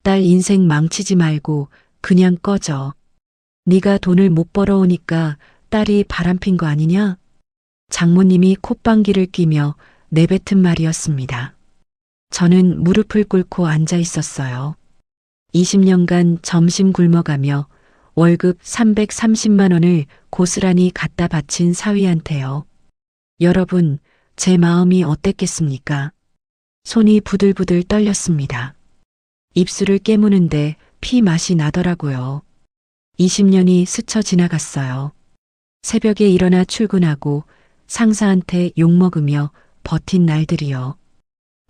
딸 인생 망치지 말고 그냥 꺼져. 네가 돈을 못 벌어오니까 딸이 바람핀 거 아니냐? 장모님이 콧방귀를 뀌며 내뱉은 말이었습니다. 저는 무릎을 꿇고 앉아 있었어요. 20년간 점심 굶어가며 월급 330만 원을 고스란히 갖다 바친 사위한테요. 여러분, 제 마음이 어땠겠습니까? 손이 부들부들 떨렸습니다. 입술을 깨무는데 피 맛이 나더라고요. 20년이 스쳐 지나갔어요. 새벽에 일어나 출근하고 상사한테 욕먹으며 버틴 날들이요.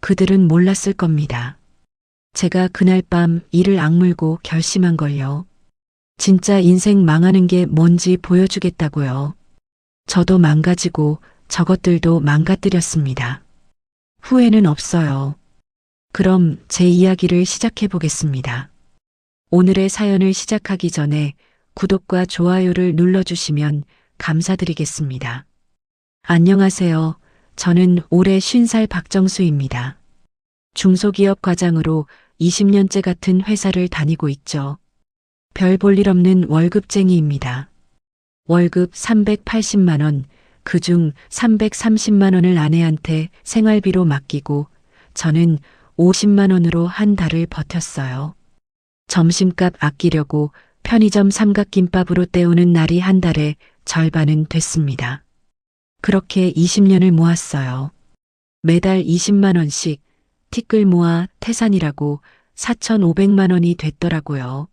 그들은 몰랐을 겁니다. 제가 그날 밤 이를 악물고 결심한 걸요. 진짜 인생 망하는 게 뭔지 보여주겠다고요. 저도 망가지고 저것들도 망가뜨렸습니다. 후회는 없어요. 그럼 제 이야기를 시작해 보겠습니다. 오늘의 사연을 시작하기 전에 구독과 좋아요를 눌러주시면 감사드리겠습니다. 안녕하세요. 저는 올해 50살 박정수입니다. 중소기업 과장으로 20년째 같은 회사를 다니고 있죠. 별 볼 일 없는 월급쟁이입니다. 월급 380만 원, 그중 330만 원을 아내한테 생활비로 맡기고 저는 50만 원으로 한 달을 버텼어요. 점심값 아끼려고 편의점 삼각김밥으로 때우는 날이 한 달에 절반은 됐습니다. 그렇게 20년을 모았어요. 매달 20만 원씩 티끌 모아 태산이라고 4,500만 원이 됐더라고요.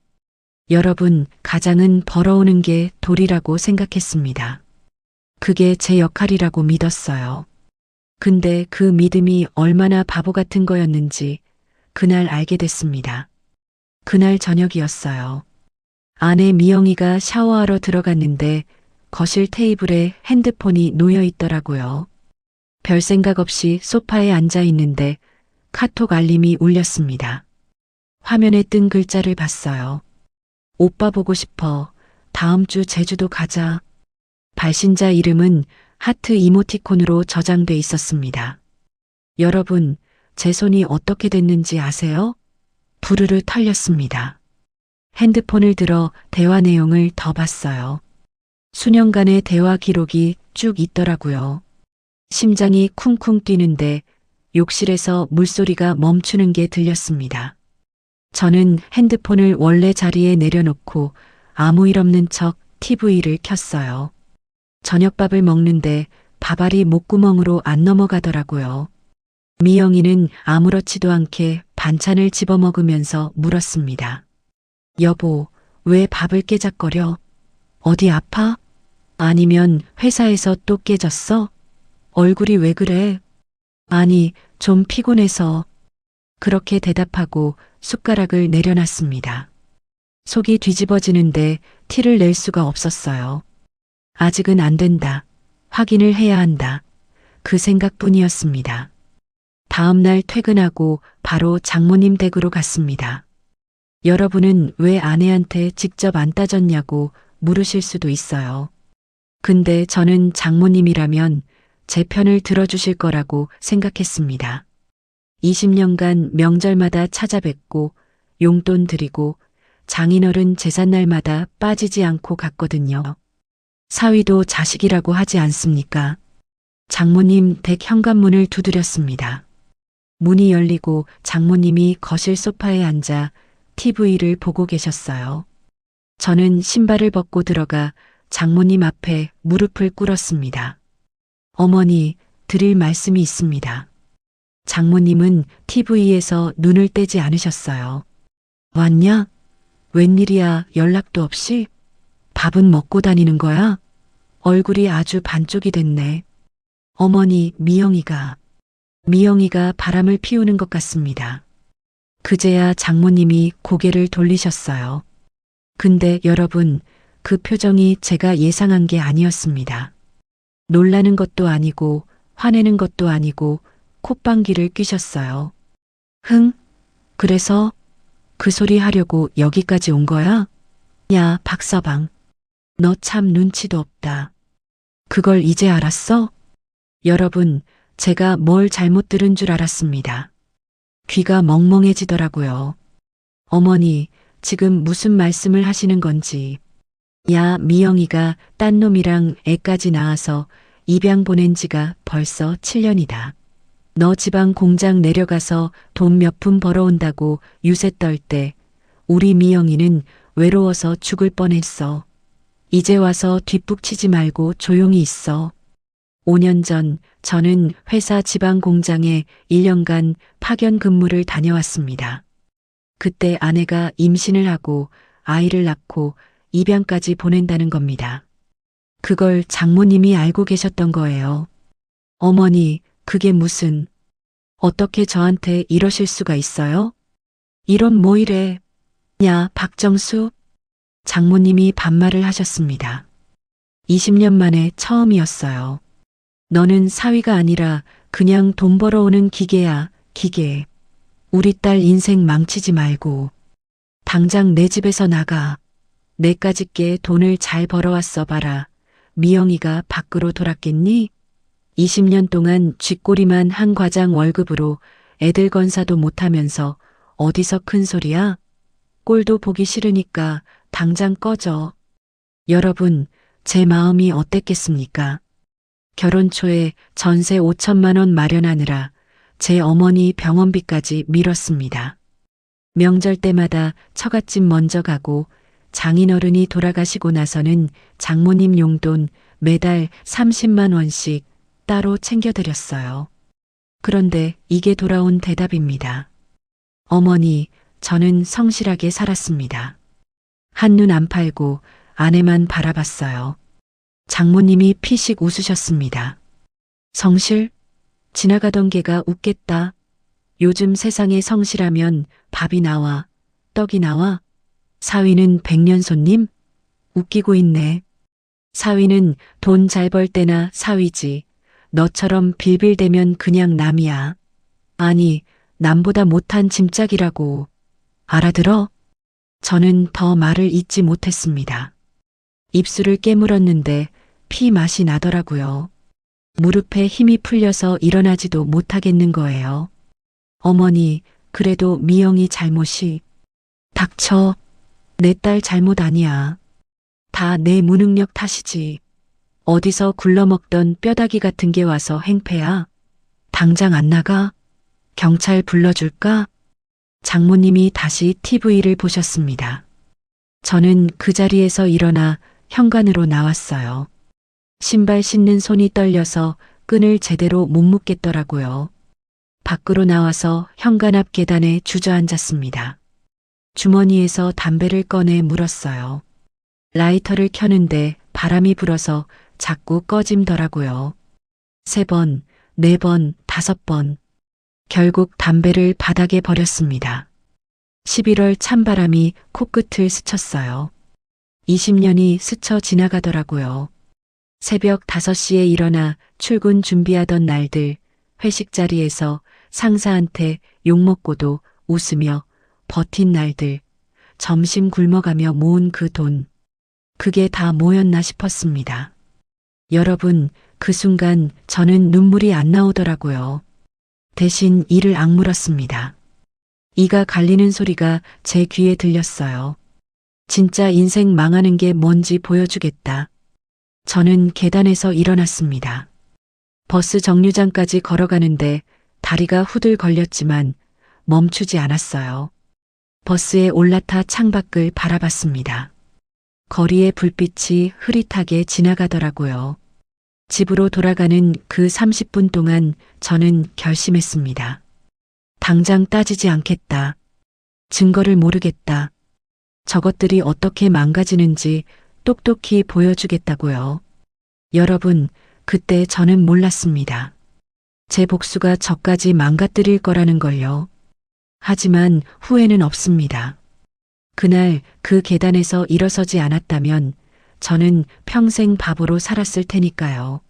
여러분, 가장은 벌어오는 게 도리라고 생각했습니다. 그게 제 역할이라고 믿었어요. 근데 그 믿음이 얼마나 바보 같은 거였는지 그날 알게 됐습니다. 그날 저녁이었어요. 아내 미영이가 샤워하러 들어갔는데 거실 테이블에 핸드폰이 놓여 있더라고요. 별 생각 없이 소파에 앉아 있는데 카톡 알림이 울렸습니다. 화면에 뜬 글자를 봤어요. 오빠 보고 싶어. 다음 주 제주도 가자. 발신자 이름은 하트 이모티콘으로 저장돼 있었습니다. 여러분, 제 손이 어떻게 됐는지 아세요? 부르르 털렸습니다. 핸드폰을 들어 대화 내용을 더 봤어요. 수년간의 대화 기록이 쭉 있더라고요. 심장이 쿵쿵 뛰는데 욕실에서 물소리가 멈추는 게 들렸습니다. 저는 핸드폰을 원래 자리에 내려놓고 아무 일 없는 척 TV를 켰어요. 저녁밥을 먹는데 밥알이 목구멍으로 안 넘어가더라고요. 미영이는 아무렇지도 않게 반찬을 집어먹으면서 물었습니다. 여보, 왜 밥을 깨작거려? 어디 아파? 아니면 회사에서 또 깨졌어? 얼굴이 왜 그래? 아니, 좀 피곤해서. 그렇게 대답하고 숟가락을 내려놨습니다. 속이 뒤집어지는데 티를 낼 수가 없었어요. 아직은 안 된다. 확인을 해야 한다. 그 생각뿐이었습니다. 다음 날 퇴근하고 바로 장모님 댁으로 갔습니다. 여러분은 왜 아내한테 직접 안 따졌냐고 물으실 수도 있어요. 근데 저는 장모님이라면 제 편을 들어주실 거라고 생각했습니다. 20년간 명절마다 찾아뵙고 용돈 드리고 장인어른 제삿날마다 빠지지 않고 갔거든요. 사위도 자식이라고 하지 않습니까? 장모님 댁 현관문을 두드렸습니다. 문이 열리고 장모님이 거실 소파에 앉아 TV를 보고 계셨어요. 저는 신발을 벗고 들어가 장모님 앞에 무릎을 꿇었습니다. 어머니, 드릴 말씀이 있습니다. 장모님은 TV에서 눈을 떼지 않으셨어요. 왔냐? 웬일이야, 연락도 없이? 밥은 먹고 다니는 거야? 얼굴이 아주 반쪽이 됐네. 어머니, 미영이가 바람을 피우는 것 같습니다. 그제야 장모님이 고개를 돌리셨어요. 근데 여러분, 그 표정이 제가 예상한 게 아니었습니다. 놀라는 것도 아니고 화내는 것도 아니고 콧방귀를 뀌셨어요. 흥? 그래서 그 소리 하려고 여기까지 온 거야? 야, 박서방. 너 참 눈치도 없다. 그걸 이제 알았어? 여러분, 제가 뭘 잘못 들은 줄 알았습니다. 귀가 멍멍해지더라고요. 어머니, 지금 무슨 말씀을 하시는 건지. 야, 미영이가 딴 놈이랑 애까지 낳아서 입양 보낸 지가 벌써 7년이다. 너 지방 공장 내려가서 돈 몇 푼 벌어온다고 유세 떨 때 우리 미영이는 외로워서 죽을 뻔했어. 이제 와서 뒷북치지 말고 조용히 있어. 5년 전 저는 회사 지방 공장에 1년간 파견 근무를 다녀왔습니다. 그때 아내가 임신을 하고 아이를 낳고 입양까지 보낸다는 겁니다. 그걸 장모님이 알고 계셨던 거예요. 어머니, 그게 무슨, 어떻게 저한테 이러실 수가 있어요? 이런 뭐 이래. 야, 박정수. 장모님이 반말을 하셨습니다. 20년 만에 처음이었어요. 너는 사위가 아니라 그냥 돈 벌어오는 기계야, 기계. 우리 딸 인생 망치지 말고. 당장 내 집에서 나가. 내까짓 게 돈을 잘 벌어왔어 봐라. 미영이가 밖으로 돌았겠니? 20년 동안 쥐꼬리만 한 과장 월급으로 애들 건사도 못하면서 어디서 큰 소리야? 꼴도 보기 싫으니까 당장 꺼져. 여러분, 제 마음이 어땠겠습니까? 결혼 초에 전세 5천만 원 마련하느라 제 어머니 병원비까지 미뤘습니다. 명절 때마다 처갓집 먼저 가고 장인어른이 돌아가시고 나서는 장모님 용돈 매달 30만 원씩 따로 챙겨드렸어요. 그런데 이게 돌아온 대답입니다. 어머니, 저는 성실하게 살았습니다. 한눈 안 팔고 아내만 바라봤어요. 장모님이 피식 웃으셨습니다. 성실? 지나가던 개가 웃겠다. 요즘 세상에 성실하면 밥이 나와, 떡이 나와. 사위는 백년손님? 웃기고 있네. 사위는 돈 잘 벌 때나 사위지. 너처럼 빌빌대면 그냥 남이야. 아니, 남보다 못한 짐짝이라고. 알아들어? 저는 더 말을 잇지 못했습니다. 입술을 깨물었는데 피 맛이 나더라고요. 무릎에 힘이 풀려서 일어나지도 못하겠는 거예요. 어머니, 그래도 미영이 잘못이. 닥쳐. 내 딸 잘못 아니야. 다 내 무능력 탓이지. 어디서 굴러먹던 뼈다귀 같은 게 와서 행패야. 당장 안 나가? 경찰 불러줄까? 장모님이 다시 TV를 보셨습니다. 저는 그 자리에서 일어나 현관으로 나왔어요. 신발 신는 손이 떨려서 끈을 제대로 못 묶겠더라고요. 밖으로 나와서 현관 앞 계단에 주저앉았습니다. 주머니에서 담배를 꺼내 물었어요. 라이터를 켜는데 바람이 불어서 자꾸 꺼짐더라고요. 3번, 4번, 5번. 결국 담배를 바닥에 버렸습니다. 11월 찬바람이 코끝을 스쳤어요. 20년이 스쳐 지나가더라고요. 새벽 5시에 일어나 출근 준비하던 날들, 회식 자리에서 상사한테 욕먹고도 웃으며 버틴 날들, 점심 굶어가며 모은 그 돈. 그게 다 뭐였나 싶었습니다. 여러분, 그 순간 저는 눈물이 안 나오더라고요. 대신 이를 악물었습니다. 이가 갈리는 소리가 제 귀에 들렸어요. 진짜 인생 망하는 게 뭔지 보여주겠다. 저는 계단에서 일어났습니다. 버스 정류장까지 걸어가는데 다리가 후들 걸렸지만 멈추지 않았어요. 버스에 올라타 창밖을 바라봤습니다. 거리의 불빛이 흐릿하게 지나가더라고요. 집으로 돌아가는 그 30분 동안 저는 결심했습니다. 당장 따지지 않겠다. 증거를 모르겠다. 저것들이 어떻게 망가지는지 똑똑히 보여주겠다고요. 여러분, 그때 저는 몰랐습니다. 제 복수가 저까지 망가뜨릴 거라는 걸요. 하지만 후회는 없습니다. 그날 그 계단에서 일어서지 않았다면 저는 평생 바보로 살았을 테니까요.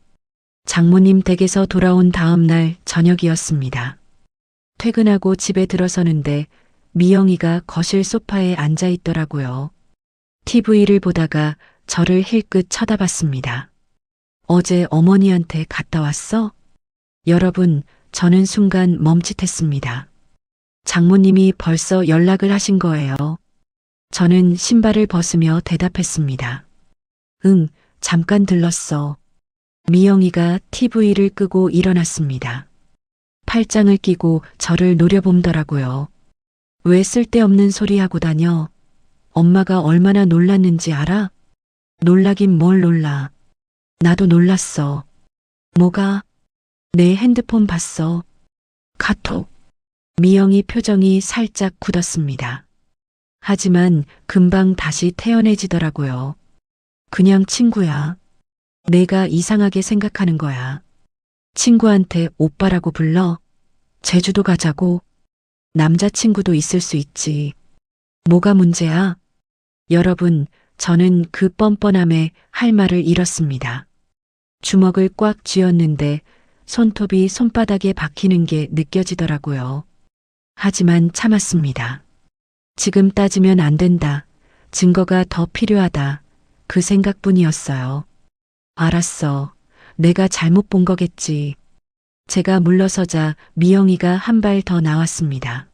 장모님 댁에서 돌아온 다음 날 저녁이었습니다. 퇴근하고 집에 들어서는데 미영이가 거실 소파에 앉아 있더라고요. TV를 보다가 저를 힐끗 쳐다봤습니다. 어제 어머니한테 갔다 왔어? 여러분, 저는 순간 멈칫했습니다. 장모님이 벌써 연락을 하신 거예요. 저는 신발을 벗으며 대답했습니다. 응, 잠깐 들렀어. 미영이가 TV를 끄고 일어났습니다. 팔짱을 끼고 저를 노려보더라고요. 왜 쓸데없는 소리 하고 다녀? 엄마가 얼마나 놀랐는지 알아? 놀라긴 뭘 놀라. 나도 놀랐어. 뭐가? 내 핸드폰 봤어. 카톡. 미영이 표정이 살짝 굳었습니다. 하지만 금방 다시 태연해지더라고요. 그냥 친구야. 내가 이상하게 생각하는 거야. 친구한테 오빠라고 불러? 제주도 가자고? 남자친구도 있을 수 있지. 뭐가 문제야? 여러분, 저는 그 뻔뻔함에 할 말을 잃었습니다. 주먹을 꽉 쥐었는데 손톱이 손바닥에 박히는 게 느껴지더라고요. 하지만 참았습니다. 지금 따지면 안 된다. 증거가 더 필요하다. 그 생각뿐이었어요. 알았어. 내가 잘못 본 거겠지. 제가 물러서자 미영이가 한 발 더 나왔습니다.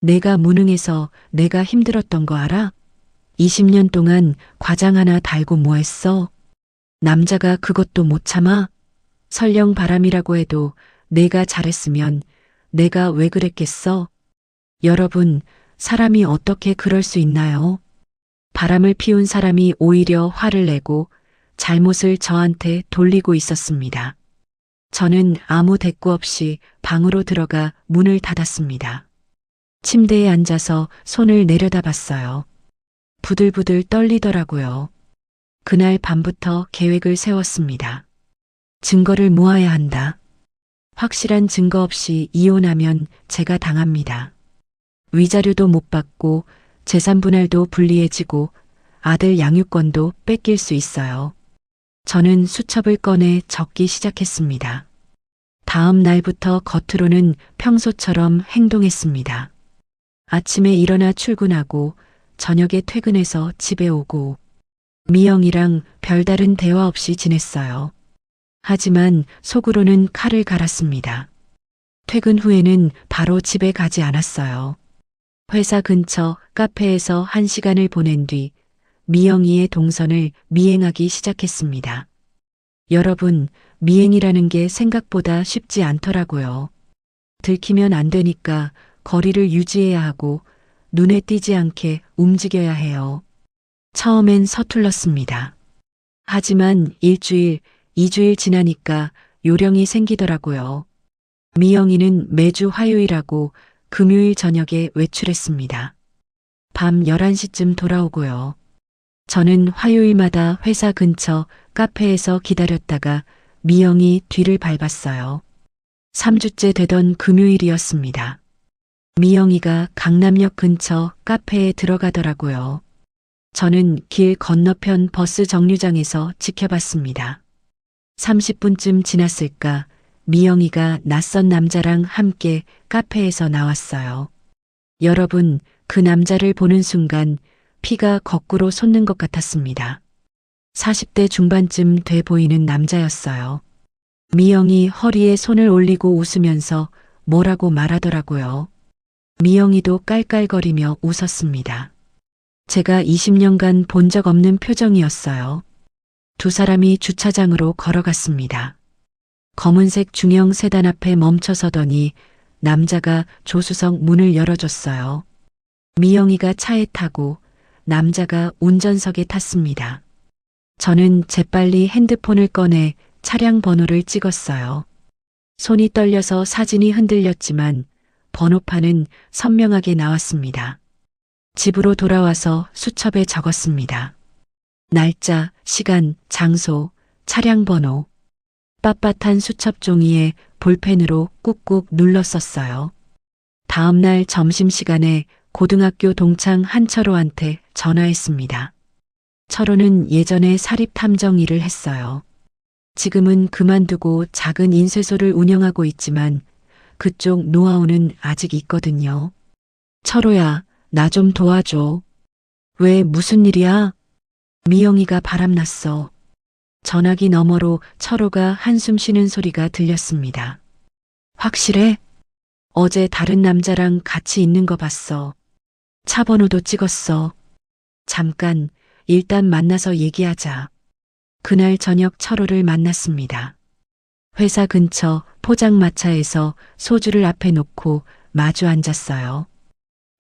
내가 무능해서 내가 힘들었던 거 알아? 20년 동안 과장 하나 달고 뭐 했어? 남자가 그것도 못 참아? 설령 바람이라고 해도 내가 잘했으면 내가 왜 그랬겠어? 여러분, 사람이 어떻게 그럴 수 있나요? 바람을 피운 사람이 오히려 화를 내고 잘못을 저한테 돌리고 있었습니다. 저는 아무 대꾸 없이 방으로 들어가 문을 닫았습니다. 침대에 앉아서 손을 내려다봤어요. 부들부들 떨리더라고요. 그날 밤부터 계획을 세웠습니다. 증거를 모아야 한다. 확실한 증거 없이 이혼하면 제가 당합니다. 위자료도 못 받고 재산 분할도 불리해지고 아들 양육권도 뺏길 수 있어요. 저는 수첩을 꺼내 적기 시작했습니다. 다음 날부터 겉으로는 평소처럼 행동했습니다. 아침에 일어나 출근하고 저녁에 퇴근해서 집에 오고 미영이랑 별다른 대화 없이 지냈어요. 하지만 속으로는 칼을 갈았습니다. 퇴근 후에는 바로 집에 가지 않았어요. 회사 근처 카페에서 1시간을 보낸 뒤 미영이의 동선을 미행하기 시작했습니다. 여러분, 미행이라는 게 생각보다 쉽지 않더라고요. 들키면 안 되니까 거리를 유지해야 하고 눈에 띄지 않게 움직여야 해요. 처음엔 서툴렀습니다. 하지만 1주일, 2주일 지나니까 요령이 생기더라고요. 미영이는 매주 화요일하고 금요일 저녁에 외출했습니다. 밤 11시쯤 돌아오고요. 저는 화요일마다 회사 근처 카페에서 기다렸다가 미영이 뒤를 밟았어요. 3주째 되던 금요일이었습니다. 미영이가 강남역 근처 카페에 들어가더라고요. 저는 길 건너편 버스 정류장에서 지켜봤습니다. 30분쯤 지났을까 미영이가 낯선 남자랑 함께 카페에서 나왔어요. 여러분, 그 남자를 보는 순간 피가 거꾸로 솟는 것 같았습니다. 40대 중반쯤 돼 보이는 남자였어요. 미영이 허리에 손을 올리고 웃으면서 뭐라고 말하더라고요. 미영이도 깔깔거리며 웃었습니다. 제가 20년간 본 적 없는 표정이었어요. 두 사람이 주차장으로 걸어갔습니다. 검은색 중형 세단 앞에 멈춰서더니 남자가 조수석 문을 열어줬어요. 미영이가 차에 타고 남자가 운전석에 탔습니다. 저는 재빨리 핸드폰을 꺼내 차량 번호를 찍었어요. 손이 떨려서 사진이 흔들렸지만 번호판은 선명하게 나왔습니다. 집으로 돌아와서 수첩에 적었습니다. 날짜, 시간, 장소, 차량 번호. 빳빳한 수첩 종이에 볼펜으로 꾹꾹 눌러 썼어요. 다음 날 점심시간에 고등학교 동창 한철호한테 전화했습니다. 철호는 예전에 사립탐정 일을 했어요. 지금은 그만두고 작은 인쇄소를 운영하고 있지만 그쪽 노하우는 아직 있거든요. 철호야, 나 좀 도와줘. 왜 무슨 일이야? 미영이가 바람났어. 전화기 너머로 철호가 한숨 쉬는 소리가 들렸습니다. 확실해? 어제 다른 남자랑 같이 있는 거 봤어. 차 번호도 찍었어. 잠깐, 일단 만나서 얘기하자. 그날 저녁 철호를 만났습니다. 회사 근처 포장마차에서 소주를 앞에 놓고 마주 앉았어요.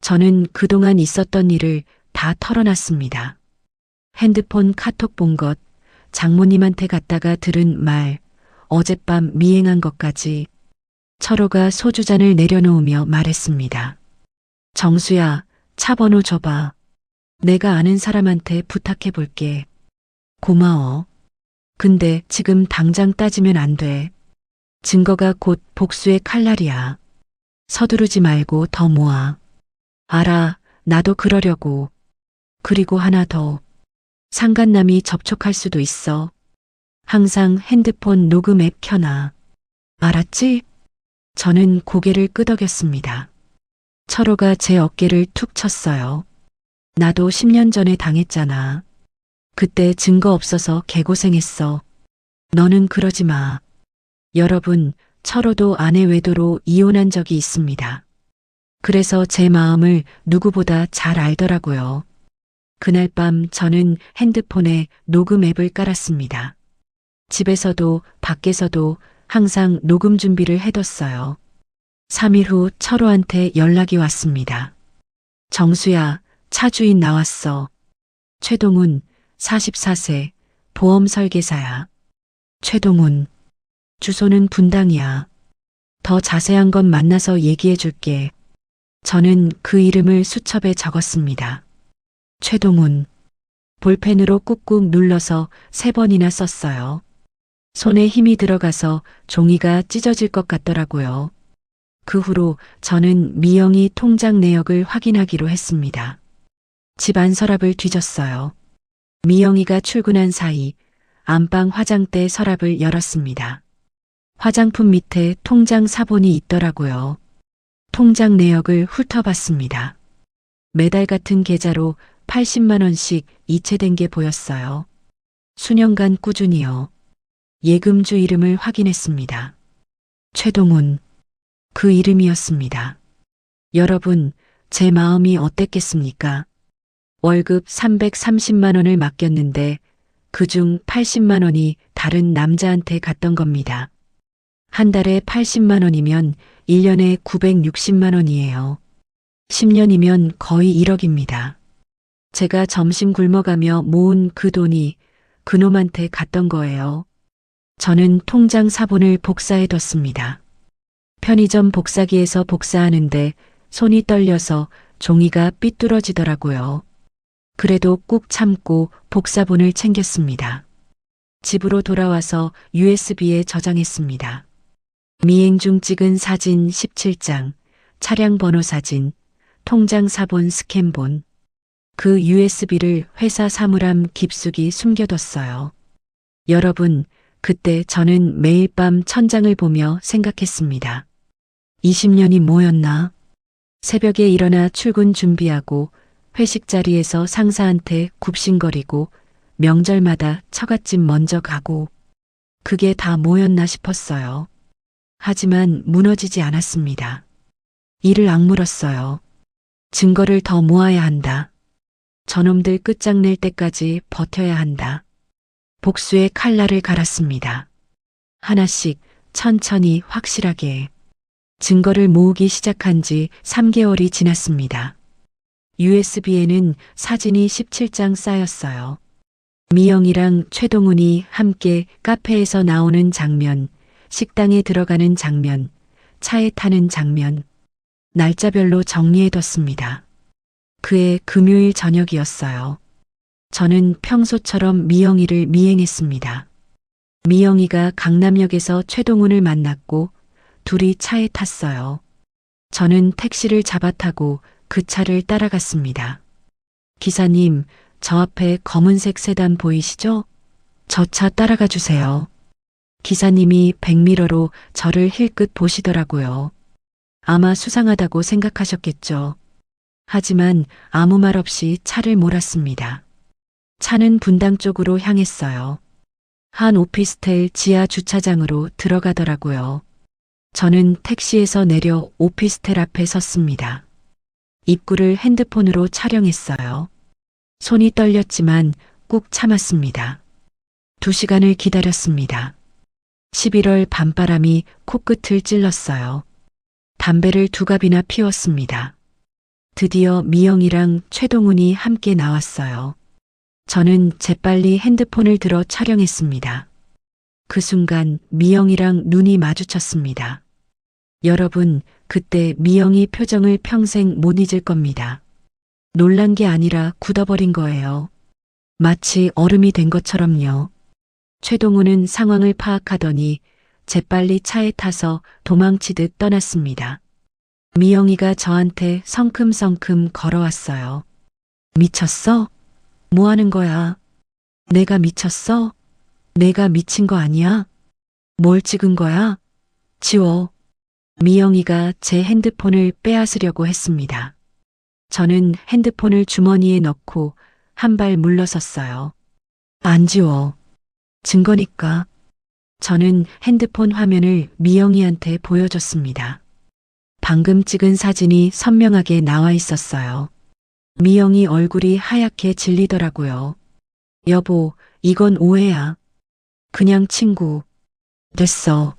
저는 그동안 있었던 일을 다 털어놨습니다. 핸드폰 카톡 본 것, 장모님한테 갔다가 들은 말, 어젯밤 미행한 것까지. 철호가 소주잔을 내려놓으며 말했습니다. 정수야, 차 번호 줘봐. 내가 아는 사람한테 부탁해 볼게. 고마워. 근데 지금 당장 따지면 안 돼. 증거가 곧 복수의 칼날이야. 서두르지 말고 더 모아. 알아, 나도 그러려고. 그리고 하나 더. 상간남이 접촉할 수도 있어. 항상 핸드폰 녹음 앱 켜놔. 알았지? 저는 고개를 끄덕였습니다. 철호가 제 어깨를 툭 쳤어요. 나도 10년 전에 당했잖아. 그때 증거 없어서 개고생했어. 너는 그러지 마. 여러분, 철호도 아내 외도로 이혼한 적이 있습니다. 그래서 제 마음을 누구보다 잘 알더라고요. 그날 밤 저는 핸드폰에 녹음 앱을 깔았습니다. 집에서도 밖에서도 항상 녹음 준비를 해뒀어요. 3일 후 철호한테 연락이 왔습니다. 정수야, 차 주인 나왔어. 최동훈, 44세, 보험 설계사야. 최동훈, 주소는 분당이야. 더 자세한 건 만나서 얘기해 줄게. 저는 그 이름을 수첩에 적었습니다. 최동훈. 볼펜으로 꾹꾹 눌러서 3번이나 썼어요. 손에 힘이 들어가서 종이가 찢어질 것 같더라고요. 그 후로 저는 미영이 통장 내역을 확인하기로 했습니다. 집 안 서랍을 뒤졌어요. 미영이가 출근한 사이 안방 화장대 서랍을 열었습니다. 화장품 밑에 통장 사본이 있더라고요. 통장 내역을 훑어봤습니다. 매달 같은 계좌로 80만 원씩 이체된 게 보였어요. 수년간 꾸준히요. 예금주 이름을 확인했습니다. 최동훈. 그 이름이었습니다. 여러분, 제 마음이 어땠겠습니까? 월급 330만 원을 맡겼는데 그중 80만 원이 다른 남자한테 갔던 겁니다. 한 달에 80만 원이면 1년에 960만 원이에요. 10년이면 거의 1억입니다. 제가 점심 굶어가며 모은 그 돈이 그놈한테 갔던 거예요. 저는 통장 사본을 복사해뒀습니다. 편의점 복사기에서 복사하는데 손이 떨려서 종이가 삐뚤어지더라고요. 그래도 꾹 참고 복사본을 챙겼습니다. 집으로 돌아와서 USB에 저장했습니다. 미행 중 찍은 사진 17장, 차량 번호 사진, 통장 사본 스캔본. 그 USB를 회사 사물함 깊숙이 숨겨뒀어요. 여러분, 그때 저는 매일 밤 천장을 보며 생각했습니다. 20년이 뭐였나? 새벽에 일어나 출근 준비하고 회식 자리에서 상사한테 굽신거리고 명절마다 처갓집 먼저 가고 그게 다 뭐였나 싶었어요. 하지만 무너지지 않았습니다. 이를 악물었어요. 증거를 더 모아야 한다. 저놈들 끝장낼 때까지 버텨야 한다. 복수의 칼날을 갈았습니다. 하나씩 천천히 확실하게. 증거를 모으기 시작한 지 3개월이 지났습니다. USB에는 사진이 17장 쌓였어요. 미영이랑 최동훈이 함께 카페에서 나오는 장면, 식당에 들어가는 장면, 차에 타는 장면, 날짜별로 정리해뒀습니다. 그해 금요일 저녁이었어요. 저는 평소처럼 미영이를 미행했습니다. 미영이가 강남역에서 최동훈을 만났고 둘이 차에 탔어요. 저는 택시를 잡아타고 그 차를 따라갔습니다. 기사님, 저 앞에 검은색 세단 보이시죠? 저 차 따라가 주세요. 기사님이 백미러로 저를 힐끗 보시더라고요. 아마 수상하다고 생각하셨겠죠. 하지만 아무 말 없이 차를 몰았습니다. 차는 분당 쪽으로 향했어요. 한 오피스텔 지하 주차장으로 들어가더라고요. 저는 택시에서 내려 오피스텔 앞에 섰습니다. 입구를 핸드폰으로 촬영했어요. 손이 떨렸지만 꾹 참았습니다. 2시간을 기다렸습니다. 11월 밤바람이 코끝을 찔렀어요. 담배를 2갑이나 피웠습니다. 드디어 미영이랑 최동훈이 함께 나왔어요. 저는 재빨리 핸드폰을 들어 촬영했습니다. 그 순간 미영이랑 눈이 마주쳤습니다. 여러분, 그때 미영이 표정을 평생 못 잊을 겁니다. 놀란 게 아니라 굳어버린 거예요. 마치 얼음이 된 것처럼요. 최동훈은 상황을 파악하더니 재빨리 차에 타서 도망치듯 떠났습니다. 미영이가 저한테 성큼성큼 걸어왔어요. 미쳤어? 뭐 하는 거야? 내가 미쳤어? 내가 미친 거 아니야? 뭘 찍은 거야? 지워. 미영이가 제 핸드폰을 빼앗으려고 했습니다. 저는 핸드폰을 주머니에 넣고 한 발 물러섰어요. 안 지워. 증거니까. 저는 핸드폰 화면을 미영이한테 보여줬습니다. 방금 찍은 사진이 선명하게 나와 있었어요. 미영이 얼굴이 하얗게 질리더라고요. 여보, 이건 오해야. 그냥 친구. 됐어.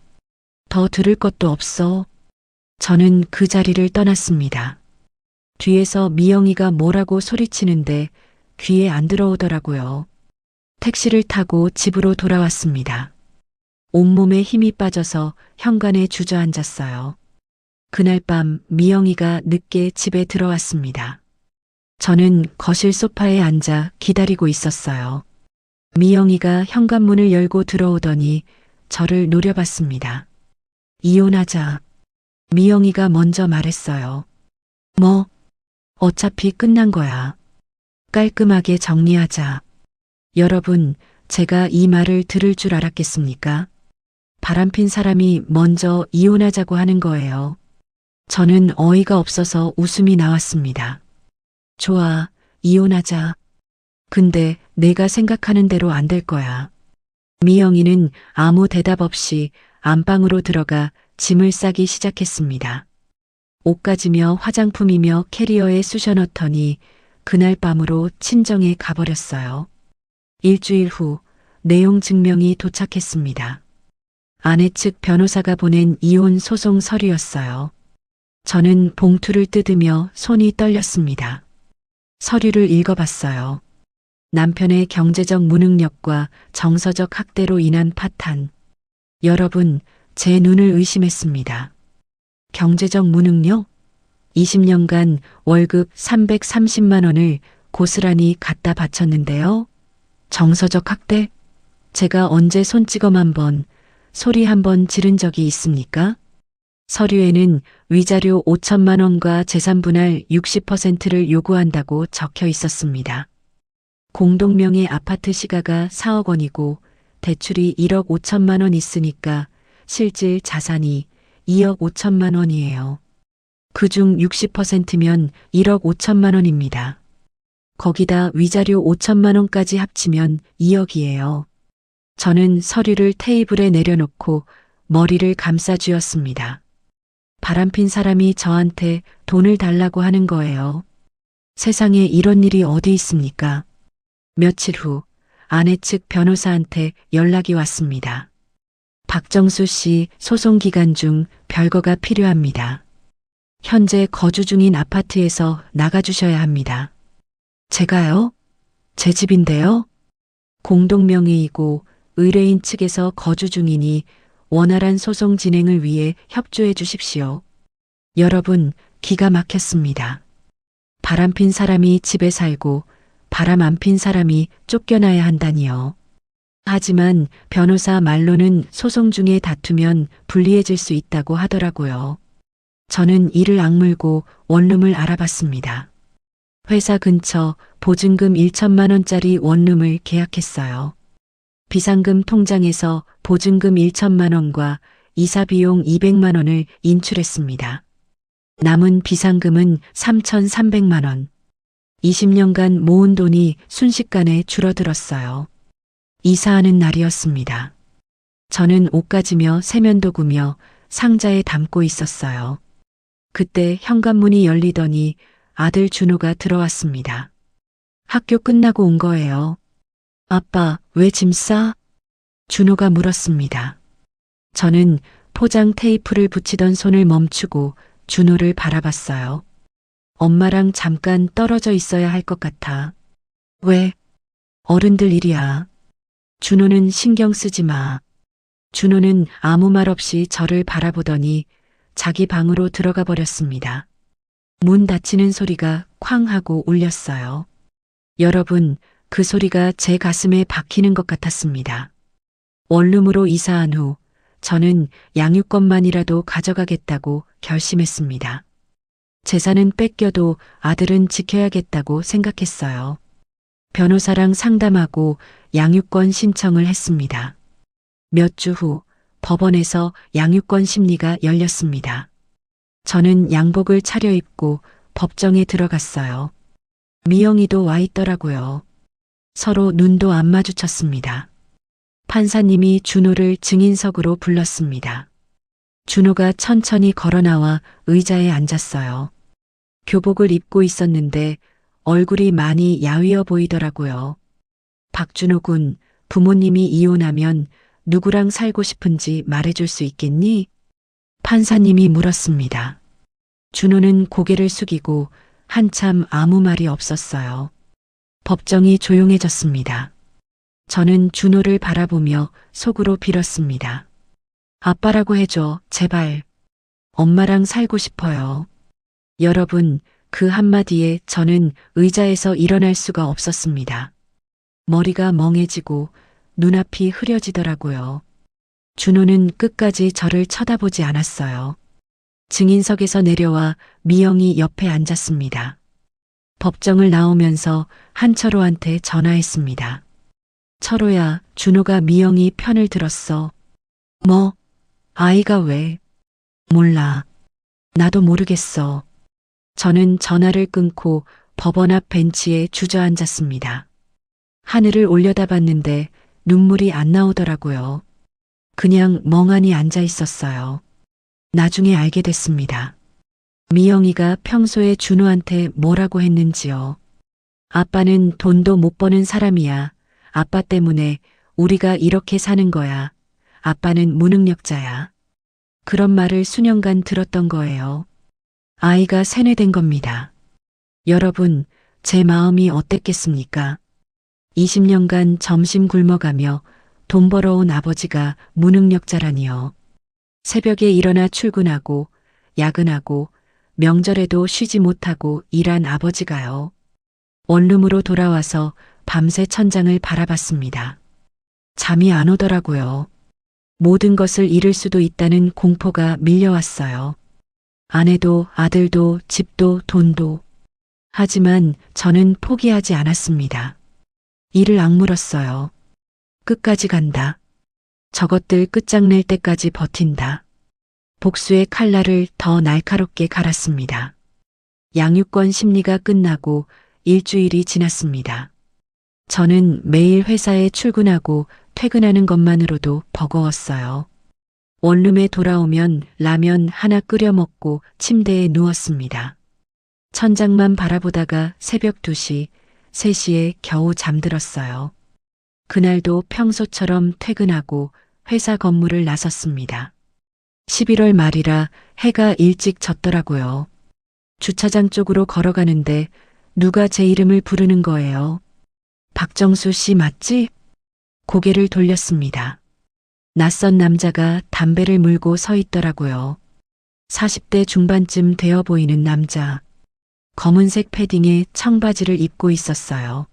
더 들을 것도 없어. 저는 그 자리를 떠났습니다. 뒤에서 미영이가 뭐라고 소리치는데 귀에 안 들어오더라고요. 택시를 타고 집으로 돌아왔습니다. 온몸에 힘이 빠져서 현관에 주저앉았어요. 그날 밤 미영이가 늦게 집에 들어왔습니다. 저는 거실 소파에 앉아 기다리고 있었어요. 미영이가 현관문을 열고 들어오더니 저를 노려봤습니다. 이혼하자. 미영이가 먼저 말했어요. 뭐? 어차피 끝난 거야. 깔끔하게 정리하자. 여러분, 제가 이 말을 들을 줄 알았겠습니까? 바람핀 사람이 먼저 이혼하자고 하는 거예요. 저는 어이가 없어서 웃음이 나왔습니다. 좋아, 이혼하자. 근데 내가 생각하는 대로 안 될 거야. 미영이는 아무 대답 없이 안방으로 들어가 짐을 싸기 시작했습니다. 옷가지며 화장품이며 캐리어에 쑤셔 넣더니 그날 밤으로 친정에 가버렸어요. 일주일 후 내용 증명이 도착했습니다. 아내 측 변호사가 보낸 이혼 소송 서류였어요. 저는 봉투를 뜯으며 손이 떨렸습니다. 서류를 읽어봤어요. 남편의 경제적 무능력과 정서적 학대로 인한 파탄. 여러분, 제 눈을 의심했습니다. 경제적 무능력? 20년간 월급 330만 원을 고스란히 갖다 바쳤는데요. 정서적 학대? 제가 언제 손찌검 한번, 소리 한번 지른 적이 있습니까? 서류에는 위자료 5천만 원과 재산 분할 60%를 요구한다고 적혀 있었습니다. 공동명의 아파트 시가가 4억 원이고 대출이 1억 5천만 원 있으니까 실질 자산이 2억 5천만 원이에요. 그중 60%면 1억 5천만 원입니다. 거기다 위자료 5천만 원까지 합치면 2억이에요. 저는 서류를 테이블에 내려놓고 머리를 감싸쥐었습니다. 바람핀 사람이 저한테 돈을 달라고 하는 거예요. 세상에 이런 일이 어디 있습니까? 며칠 후 아내 측 변호사한테 연락이 왔습니다. 박정수 씨 소송 기간 중 별거가 필요합니다. 현재 거주 중인 아파트에서 나가주셔야 합니다. 제가요? 제 집인데요? 공동명의이고 의뢰인 측에서 거주 중이니 원활한 소송 진행을 위해 협조해 주십시오. 여러분, 기가 막혔습니다. 바람핀 사람이 집에 살고 바람 안 핀 사람이 쫓겨나야 한다니요. 하지만 변호사 말로는 소송 중에 다투면 불리해질 수 있다고 하더라고요. 저는 이를 악물고 원룸을 알아봤습니다. 회사 근처 보증금 1천만 원짜리 원룸을 계약했어요. 비상금 통장에서 보증금 1천만 원과 이사 비용 200만 원을 인출했습니다. 남은 비상금은 3,300만 원. 20년간 모은 돈이 순식간에 줄어들었어요. 이사하는 날이었습니다. 저는 옷가지며 세면도 구며 상자에 담고 있었어요. 그때 현관문이 열리더니 아들 준호가 들어왔습니다. 학교 끝나고 온 거예요. 아빠, 왜 짐 싸? 준호가 물었습니다. 저는 포장 테이프를 붙이던 손을 멈추고 준호를 바라봤어요. 엄마랑 잠깐 떨어져 있어야 할 것 같아. 왜? 어른들 일이야. 준호는 신경 쓰지 마. 준호는 아무 말 없이 저를 바라보더니 자기 방으로 들어가 버렸습니다. 문 닫히는 소리가 쾅 하고 울렸어요. 여러분, 그 소리가 제 가슴에 박히는 것 같았습니다. 원룸으로 이사한 후 저는 양육권만이라도 가져가겠다고 결심했습니다. 재산은 뺏겨도 아들은 지켜야겠다고 생각했어요. 변호사랑 상담하고 양육권 신청을 했습니다. 몇 주 후 법원에서 양육권 심리가 열렸습니다. 저는 양복을 차려입고 법정에 들어갔어요. 미영이도 와 있더라고요. 서로 눈도 안 마주쳤습니다. 판사님이 준호를 증인석으로 불렀습니다. 준호가 천천히 걸어 나와 의자에 앉았어요. 교복을 입고 있었는데 얼굴이 많이 야위어 보이더라고요. 박준호 군, 부모님이 이혼하면 누구랑 살고 싶은지 말해줄 수 있겠니? 판사님이 물었습니다. 준호는 고개를 숙이고 한참 아무 말이 없었어요. 법정이 조용해졌습니다. 저는 준호를 바라보며 속으로 빌었습니다. 아빠라고 해줘, 제발. 엄마랑 살고 싶어요. 여러분, 그 한마디에 저는 의자에서 일어날 수가 없었습니다. 머리가 멍해지고 눈앞이 흐려지더라고요. 준호는 끝까지 저를 쳐다보지 않았어요. 증인석에서 내려와 미영이 옆에 앉았습니다. 법정을 나오면서 한철호한테 전화했습니다. 철호야, 준호가 미영이 편을 들었어. 뭐? 아이가 왜? 몰라. 나도 모르겠어. 저는 전화를 끊고 법원 앞 벤치에 주저앉았습니다. 하늘을 올려다봤는데 눈물이 안 나오더라고요. 그냥 멍하니 앉아 있었어요. 나중에 알게 됐습니다. 미영이가 평소에 준호한테 뭐라고 했는지요. 아빠는 돈도 못 버는 사람이야. 아빠 때문에 우리가 이렇게 사는 거야. 아빠는 무능력자야. 그런 말을 수년간 들었던 거예요. 아이가 세뇌된 겁니다. 여러분, 제 마음이 어땠겠습니까? 20년간 점심 굶어가며 돈 벌어온 아버지가 무능력자라니요. 새벽에 일어나 출근하고 야근하고 명절에도 쉬지 못하고 일한 아버지가요. 원룸으로 돌아와서 밤새 천장을 바라봤습니다. 잠이 안 오더라고요. 모든 것을 잃을 수도 있다는 공포가 밀려왔어요. 아내도 아들도 집도 돈도. 하지만 저는 포기하지 않았습니다. 이를 악물었어요. 끝까지 간다. 저것들 끝장낼 때까지 버틴다. 복수의 칼날을 더 날카롭게 갈았습니다. 양육권 심리가 끝나고 일주일이 지났습니다. 저는 매일 회사에 출근하고 퇴근하는 것만으로도 버거웠어요. 원룸에 돌아오면 라면 하나 끓여 먹고 침대에 누웠습니다. 천장만 바라보다가 새벽 2시, 3시에 겨우 잠들었어요. 그날도 평소처럼 퇴근하고 회사 건물을 나섰습니다. 11월 말이라 해가 일찍 졌더라고요. 주차장 쪽으로 걸어가는데 누가 제 이름을 부르는 거예요. 박정수 씨 맞지? 고개를 돌렸습니다. 낯선 남자가 담배를 물고 서 있더라고요. 40대 중반쯤 되어 보이는 남자. 검은색 패딩에 청바지를 입고 있었어요.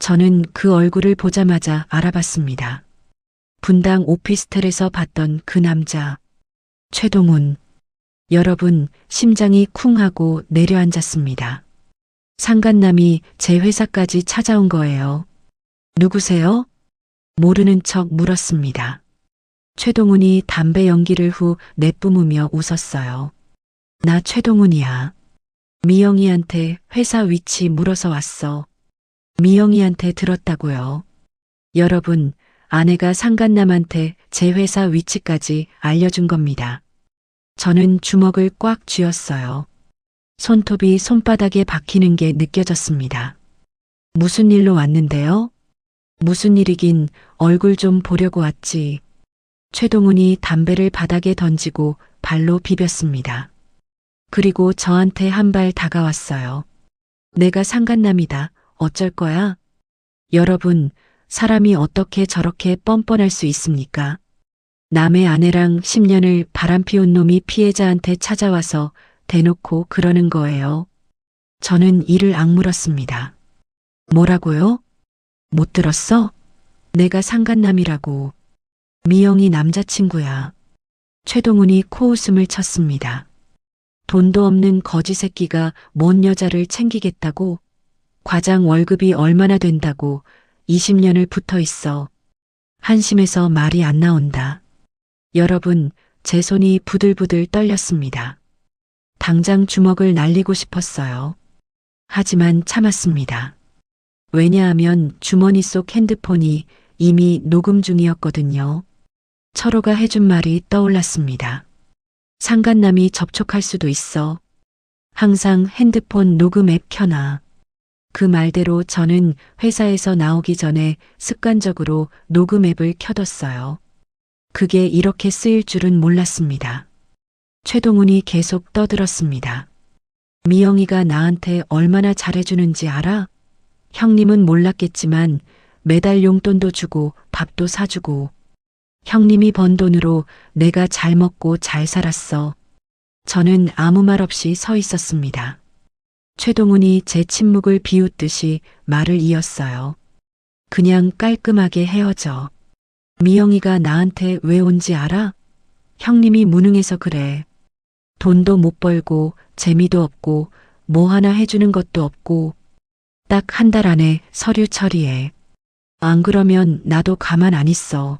저는 그 얼굴을 보자마자 알아봤습니다. 분당 오피스텔에서 봤던 그 남자. 최동훈. 여러분, 심장이 쿵 하고 내려앉았습니다. 상간남이 제 회사까지 찾아온 거예요. 누구세요? 모르는 척 물었습니다. 최동훈이 담배 연기를 후 내뿜으며 웃었어요. 나 최동훈이야. 미영이한테 회사 위치 물어서 왔어. 미영이한테 들었다고요. 여러분, 아내가 상간남한테 제 회사 위치까지 알려준 겁니다. 저는 주먹을 꽉 쥐었어요. 손톱이 손바닥에 박히는 게 느껴졌습니다. 무슨 일로 왔는데요? 무슨 일이긴, 얼굴 좀 보려고 왔지. 최동훈이 담배를 바닥에 던지고 발로 비볐습니다. 그리고 저한테 한 발 다가왔어요. 내가 상간남이다. 어쩔 거야? 여러분, 사람이 어떻게 저렇게 뻔뻔할 수 있습니까? 남의 아내랑 10년을 바람피운 놈이 피해자한테 찾아와서 대놓고 그러는 거예요. 저는 이를 악물었습니다. 뭐라고요? 못 들었어? 내가 상간남이라고. 미영이 남자친구야. 최동훈이 코웃음을 쳤습니다. 돈도 없는 거지 새끼가 뭔 여자를 챙기겠다고? 과장 월급이 얼마나 된다고 20년을 붙어 있어. 한심해서 말이 안 나온다. 여러분, 제 손이 부들부들 떨렸습니다. 당장 주먹을 날리고 싶었어요. 하지만 참았습니다. 왜냐하면 주머니 속 핸드폰이 이미 녹음 중이었거든요. 철호가 해준 말이 떠올랐습니다. 상간남이 접촉할 수도 있어. 항상 핸드폰 녹음 앱 켜놔. 그 말대로 저는 회사에서 나오기 전에 습관적으로 녹음 앱을 켜뒀어요. 그게 이렇게 쓰일 줄은 몰랐습니다. 최동훈이 계속 떠들었습니다. 미영이가 나한테 얼마나 잘해주는지 알아? 형님은 몰랐겠지만 매달 용돈도 주고 밥도 사주고 형님이 번 돈으로 내가 잘 먹고 잘 살았어. 저는 아무 말 없이 서 있었습니다. 최동훈이 제 침묵을 비웃듯이 말을 이었어요. 그냥 깔끔하게 헤어져. 미영이가 나한테 왜 온지 알아? 형님이 무능해서 그래. 돈도 못 벌고 재미도 없고 뭐 하나 해주는 것도 없고 딱 한 달 안에 서류 처리해. 안 그러면 나도 가만 안 있어.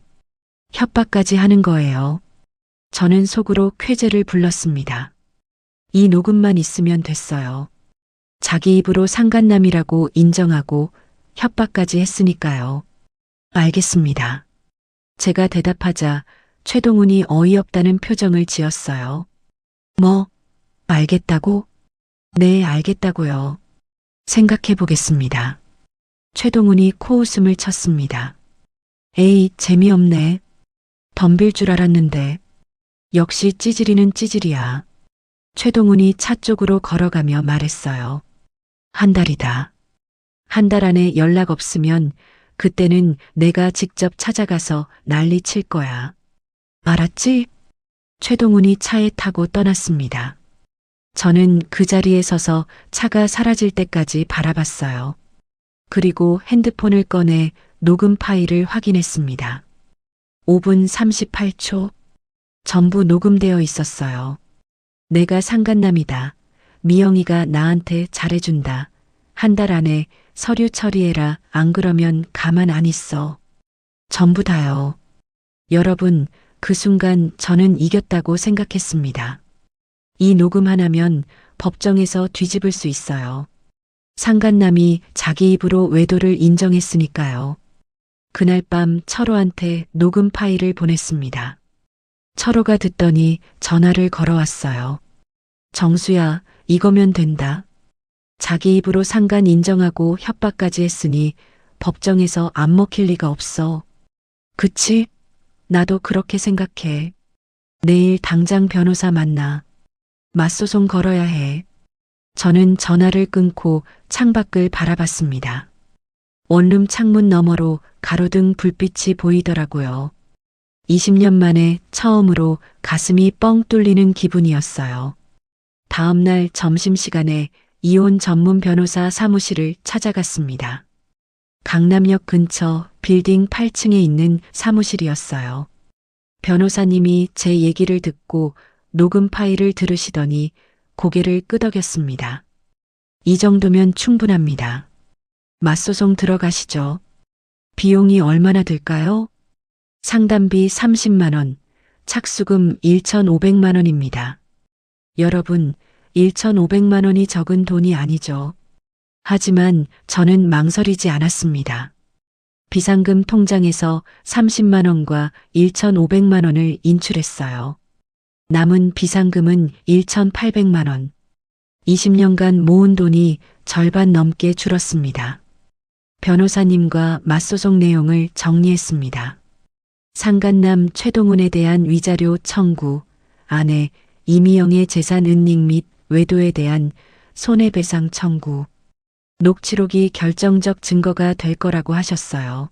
협박까지 하는 거예요. 저는 속으로 쾌재를 불렀습니다. 이 녹음만 있으면 됐어요. 자기 입으로 상간남이라고 인정하고 협박까지 했으니까요. 알겠습니다. 제가 대답하자 최동훈이 어이없다는 표정을 지었어요. 뭐, 알겠다고? 네, 알겠다고요. 생각해 보겠습니다. 최동훈이 코웃음을 쳤습니다. 에이, 재미없네. 덤빌 줄 알았는데. 역시 찌질이는 찌질이야. 최동훈이 차 쪽으로 걸어가며 말했어요. 한 달이다. 한 달 안에 연락 없으면 그때는 내가 직접 찾아가서 난리 칠 거야. 알았지? 최동훈이 차에 타고 떠났습니다. 저는 그 자리에 서서 차가 사라질 때까지 바라봤어요. 그리고 핸드폰을 꺼내 녹음 파일을 확인했습니다. 5분 38초. 전부 녹음되어 있었어요. 내가 상간남이다. 미영이가 나한테 잘해준다. 한 달 안에 서류 처리해라. 안 그러면 가만 안 있어. 전부 다요. 여러분, 그 순간 저는 이겼다고 생각했습니다. 이 녹음 하나면 법정에서 뒤집을 수 있어요. 상간남이 자기 입으로 외도를 인정했으니까요. 그날 밤 철호한테 녹음 파일을 보냈습니다. 철호가 듣더니 전화를 걸어왔어요. 정수야, 이거면 된다. 자기 입으로 상간 인정하고 협박까지 했으니 법정에서 안 먹힐 리가 없어. 그치? 나도 그렇게 생각해. 내일 당장 변호사 만나. 맞소송 걸어야 해. 저는 전화를 끊고 창밖을 바라봤습니다. 원룸 창문 너머로 가로등 불빛이 보이더라고요. 20년 만에 처음으로 가슴이 뻥 뚫리는 기분이었어요. 다음 날 점심시간에 이혼 전문 변호사 사무실을 찾아갔습니다. 강남역 근처 빌딩 8층에 있는 사무실이었어요. 변호사님이 제 얘기를 듣고 녹음 파일을 들으시더니 고개를 끄덕였습니다. 이 정도면 충분합니다. 맞소송 들어가시죠. 비용이 얼마나 들까요? 상담비 30만 원, 착수금 1,500만 원입니다. 여러분, 1,500만 원이 적은 돈이 아니죠. 하지만 저는 망설이지 않았습니다. 비상금 통장에서 30만 원과 1,500만 원을 인출했어요. 남은 비상금은 1,800만 원. 20년간 모은 돈이 절반 넘게 줄었습니다. 변호사님과 맞소송 내용을 정리했습니다. 상간남 최동훈에 대한 위자료 청구, 아내 이미영의 재산 은닉 및 외도에 대한 손해배상 청구. 녹취록이 결정적 증거가 될 거라고 하셨어요.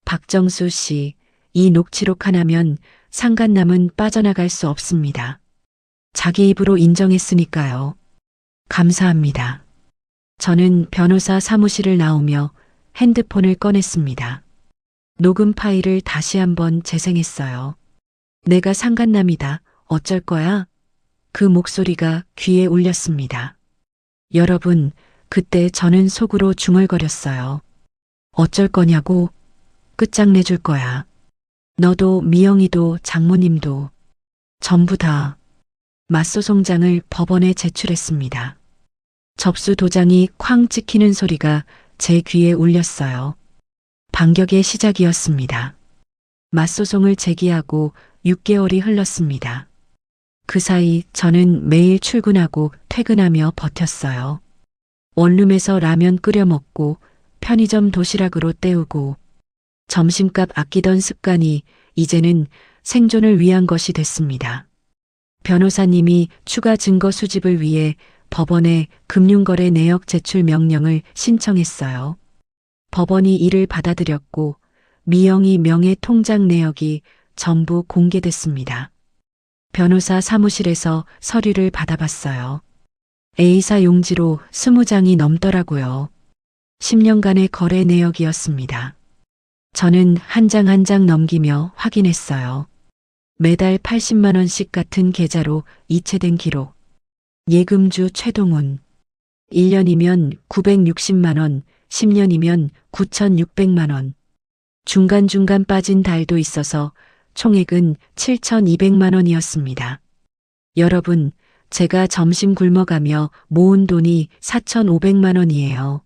박정수 씨, 이 녹취록 하나면 상간남은 빠져나갈 수 없습니다. 자기 입으로 인정했으니까요. 감사합니다. 저는 변호사 사무실을 나오며 핸드폰을 꺼냈습니다. 녹음 파일을 다시 한번 재생했어요. 내가 상간남이다. 어쩔 거야? 그 목소리가 귀에 울렸습니다. 여러분, 그때 저는 속으로 중얼거렸어요. 어쩔 거냐고? 끝장내줄 거야. 너도 미영이도 장모님도 전부 다. 맞소송장을 법원에 제출했습니다. 접수 도장이 쾅 찍히는 소리가 제 귀에 울렸어요. 반격의 시작이었습니다. 맞소송을 제기하고 6개월이 흘렀습니다. 그 사이 저는 매일 출근하고 퇴근하며 버텼어요. 원룸에서 라면 끓여 먹고 편의점 도시락으로 때우고 점심값 아끼던 습관이 이제는 생존을 위한 것이 됐습니다. 변호사님이 추가 증거 수집을 위해 법원에 금융거래 내역 제출 명령을 신청했어요. 법원이 이를 받아들였고 미영이 명의 통장 내역이 전부 공개됐습니다. 변호사 사무실에서 서류를 받아봤어요. A사 용지로 20장이 넘더라고요. 10년간의 거래 내역이었습니다. 저는 한 장 한 장 넘기며 확인했어요. 매달 80만 원씩 같은 계좌로 이체된 기록. 예금주 최동훈. 1년이면 960만 원, 10년이면 9,600만 원. 중간중간 빠진 달도 있어서 총액은 7,200만 원이었습니다. 여러분, 제가 점심 굶어가며 모은 돈이 4,500만 원이에요.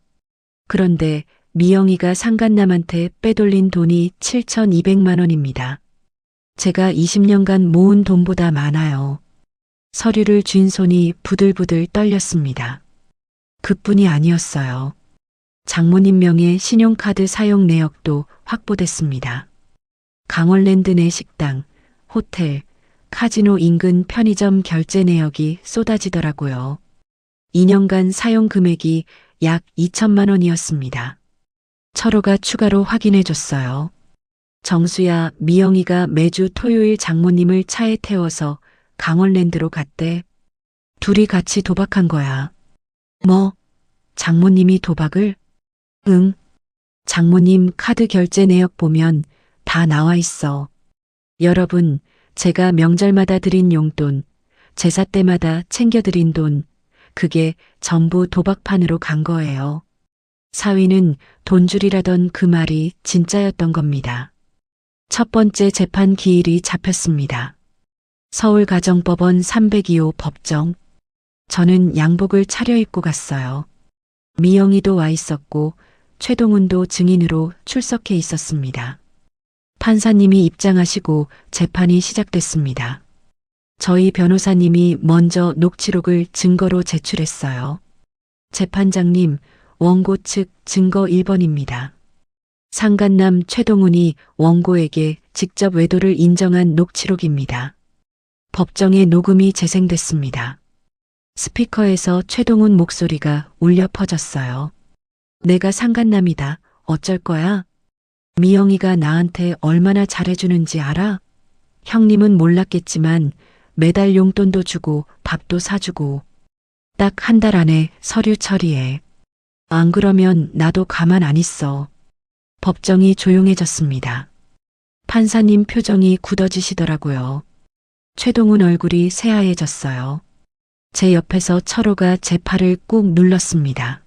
그런데 미영이가 상간남한테 빼돌린 돈이 7,200만 원입니다. 제가 20년간 모은 돈보다 많아요. 서류를 쥔 손이 부들부들 떨렸습니다. 그뿐이 아니었어요. 장모님 명의 신용카드 사용 내역도 확보됐습니다. 강원랜드 내 식당, 호텔, 카지노 인근 편의점 결제 내역이 쏟아지더라고요. 2년간 사용 금액이 약 2천만 원이었습니다. 철호가 추가로 확인해 줬어요. 정수야, 미영이가 매주 토요일 장모님을 차에 태워서 강원랜드로 갔대. 둘이 같이 도박한 거야. 뭐? 장모님이 도박을? 응. 장모님 카드 결제 내역 보면 다 나와 있어. 여러분, 제가 명절마다 드린 용돈, 제사 때마다 챙겨드린 돈, 그게 전부 도박판으로 간 거예요. 사위는 돈줄이라던 그 말이 진짜였던 겁니다. 첫 번째 재판 기일이 잡혔습니다. 서울가정법원 302호 법정. 저는 양복을 차려입고 갔어요. 미영이도 와 있었고 최동훈도 증인으로 출석해 있었습니다. 판사님이 입장하시고 재판이 시작됐습니다. 저희 변호사님이 먼저 녹취록을 증거로 제출했어요. 재판장님, 원고 측 증거 1번입니다. 상간남 최동훈이 원고에게 직접 외도를 인정한 녹취록입니다. 법정에 녹음이 재생됐습니다. 스피커에서 최동훈 목소리가 울려 퍼졌어요. 내가 상간남이다. 어쩔 거야? 미영이가 나한테 얼마나 잘해주는지 알아? 형님은 몰랐겠지만 매달 용돈도 주고 밥도 사주고 딱 한 달 안에 서류 처리해. 안 그러면 나도 가만 안 있어. 법정이 조용해졌습니다. 판사님 표정이 굳어지시더라고요. 최동훈 얼굴이 새하얘졌어요. 제 옆에서 철호가 제 팔을 꾹 눌렀습니다.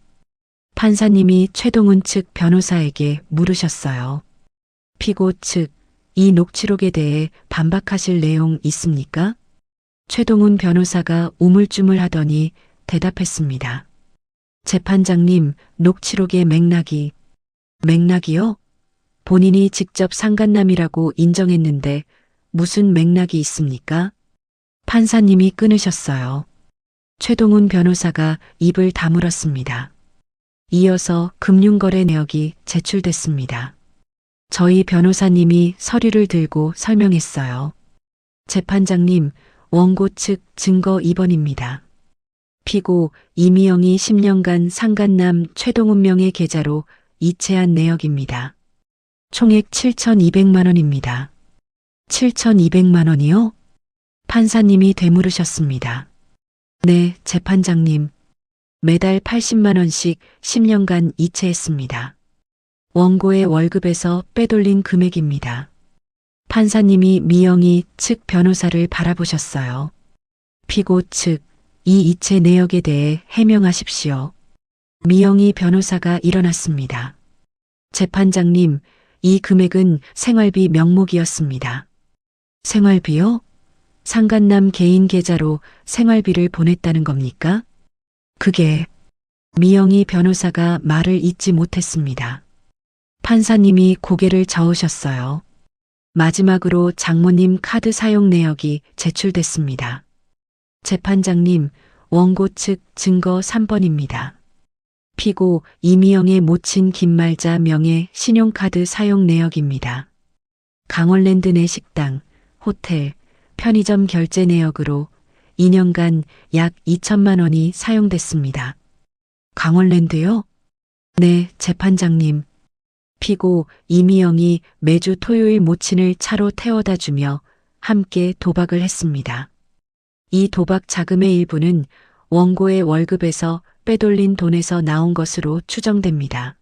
판사님이 최동훈 측 변호사에게 물으셨어요. 피고 측, 이 녹취록에 대해 반박하실 내용 있습니까? 최동훈 변호사가 우물쭈물하더니 대답했습니다. 재판장님, 녹취록의 맥락이요? 본인이 직접 상간남이라고 인정했는데 무슨 맥락이 있습니까? 판사님이 끊으셨어요. 최동훈 변호사가 입을 다물었습니다. 이어서 금융거래 내역이 제출됐습니다. 저희 변호사님이 서류를 들고 설명했어요. 재판장님, 원고 측 증거 2번입니다. 피고 이미영이 10년간 상간남 최동훈 명의 계좌로 이체한 내역입니다. 총액 7,200만 원입니다. 7,200만 원이요? 판사님이 되물으셨습니다. 네, 재판장님. 매달 80만 원씩 10년간 이체했습니다. 원고의 월급에서 빼돌린 금액입니다. 판사님이 미영이 측 변호사를 바라보셨어요. 피고 측, 이 이체 내역에 대해 해명하십시오. 미영이 변호사가 일어났습니다. 재판장님, 이 금액은 생활비 명목이었습니다. 생활비요? 상간남 개인 계좌로 생활비를 보냈다는 겁니까? 그게 미영이 변호사가 말을 잇지 못했습니다. 판사님이 고개를 저으셨어요. 마지막으로 장모님 카드 사용 내역이 제출됐습니다. 재판장님, 원고 측 증거 3번입니다. 피고 이미영의 모친 김말자 명의 신용카드 사용 내역입니다. 강원랜드 내 식당, 호텔, 편의점 결제 내역으로 2년간 약 2천만 원이 사용됐습니다. 강원랜드요? 네, 재판장님. 피고 이미영이 매주 토요일 모친을 차로 태워다 주며 함께 도박을 했습니다. 이 도박 자금의 일부는 원고의 월급에서 빼돌린 돈에서 나온 것으로 추정됩니다.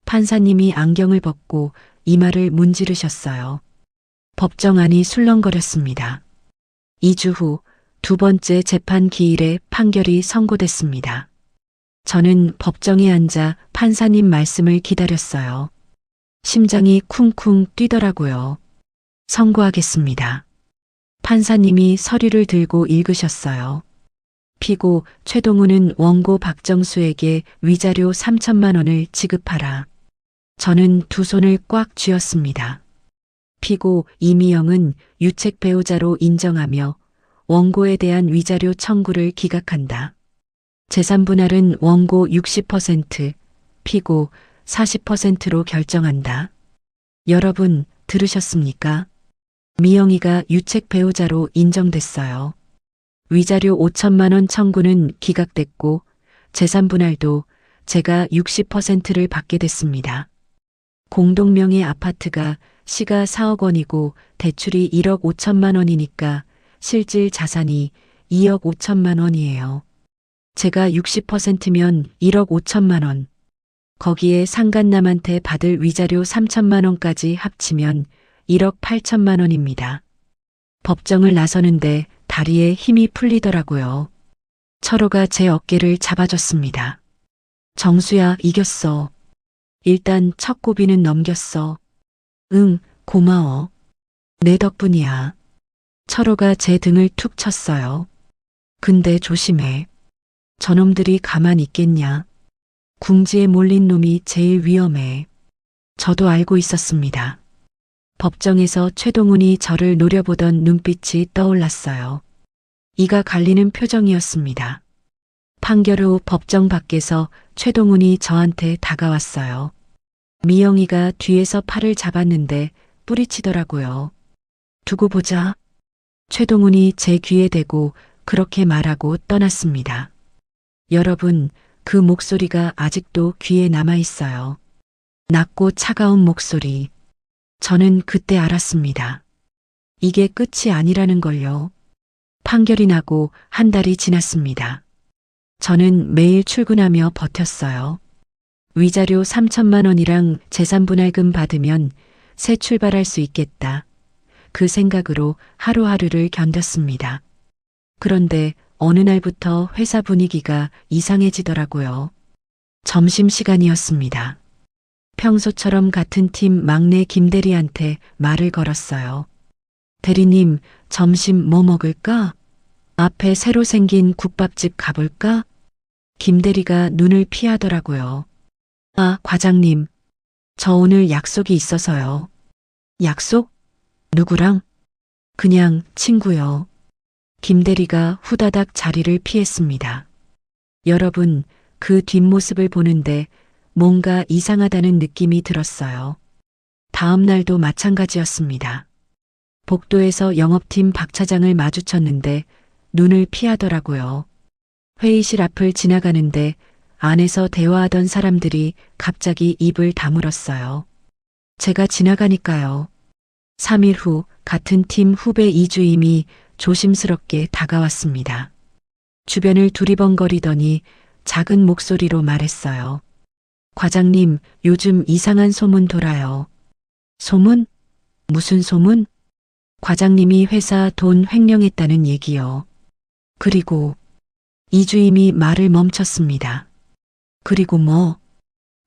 판사님이 안경을 벗고 이마를 문지르셨어요. 법정안이 술렁거렸습니다. 2주 후 두 번째 재판 기일에 판결이 선고됐습니다. 저는 법정에 앉아 판사님 말씀을 기다렸어요. 심장이 쿵쿵 뛰더라고요. 선고하겠습니다. 판사님이 서류를 들고 읽으셨어요. 피고 최동훈은 원고 박정수에게 위자료 3천만 원을 지급하라. 저는 두 손을 꽉 쥐었습니다. 피고 이미영은 유책 배우자로 인정하며 원고에 대한 위자료 청구를 기각한다. 재산 분할은 원고 60%, 피고 40%로 결정한다. 여러분 들으셨습니까? 미영이가 유책 배우자로 인정됐어요. 위자료 5천만 원 청구는 기각됐고 재산 분할도 제가 60%를 받게 됐습니다. 공동명의 아파트가 시가 4억 원이고 대출이 1억 5천만 원이니까 실질 자산이 2억 5천만 원이에요. 제가 60%면 1억 5천만 원. 거기에 상간남한테 받을 위자료 3천만 원까지 합치면 1억 8천만 원입니다. 법정을 나서는데 다리에 힘이 풀리더라고요. 철호가 제 어깨를 잡아줬습니다. 정수야, 이겼어. 일단 첫 고비는 넘겼어. 응, 고마워. 내 덕분이야. 철호가 제 등을 툭 쳤어요. 근데 조심해. 저놈들이 가만 있겠냐. 궁지에 몰린 놈이 제일 위험해. 저도 알고 있었습니다. 법정에서 최동훈이 저를 노려보던 눈빛이 떠올랐어요. 이가 갈리는 표정이었습니다. 판결 후 법정 밖에서 최동훈이 저한테 다가왔어요. 미영이가 뒤에서 팔을 잡았는데 뿌리치더라고요. 두고 보자. 최동훈이 제 귀에 대고 그렇게 말하고 떠났습니다. 여러분, 그 목소리가 아직도 귀에 남아 있어요. 낮고 차가운 목소리. 저는 그때 알았습니다. 이게 끝이 아니라는 걸요. 판결이 나고 한 달이 지났습니다. 저는 매일 출근하며 버텼어요. 위자료 3천만 원이랑 재산분할금 받으면 새 출발할 수 있겠다. 그 생각으로 하루하루를 견뎠습니다. 그런데 어느 날부터 회사 분위기가 이상해지더라고요. 점심시간이었습니다. 평소처럼 같은 팀 막내 김대리한테 말을 걸었어요. 대리님, 점심 뭐 먹을까? 앞에 새로 생긴 국밥집 가볼까? 김대리가 눈을 피하더라고요. 아, 과장님. 저 오늘 약속이 있어서요. 약속? 누구랑? 그냥 친구요. 김대리가 후다닥 자리를 피했습니다. 여러분, 그 뒷모습을 보는데 뭔가 이상하다는 느낌이 들었어요. 다음 날도 마찬가지였습니다. 복도에서 영업팀 박 차장을 마주쳤는데 눈을 피하더라고요. 회의실 앞을 지나가는데 안에서 대화하던 사람들이 갑자기 입을 다물었어요. 제가 지나가니까요. 3일 후 같은 팀 후배 이주임이 조심스럽게 다가왔습니다. 주변을 두리번거리더니 작은 목소리로 말했어요. 과장님, 요즘 이상한 소문 돌아요. 소문? 무슨 소문? 과장님이 회사 돈 횡령했다는 얘기요. 그리고 이주임이 말을 멈췄습니다. 그리고 뭐?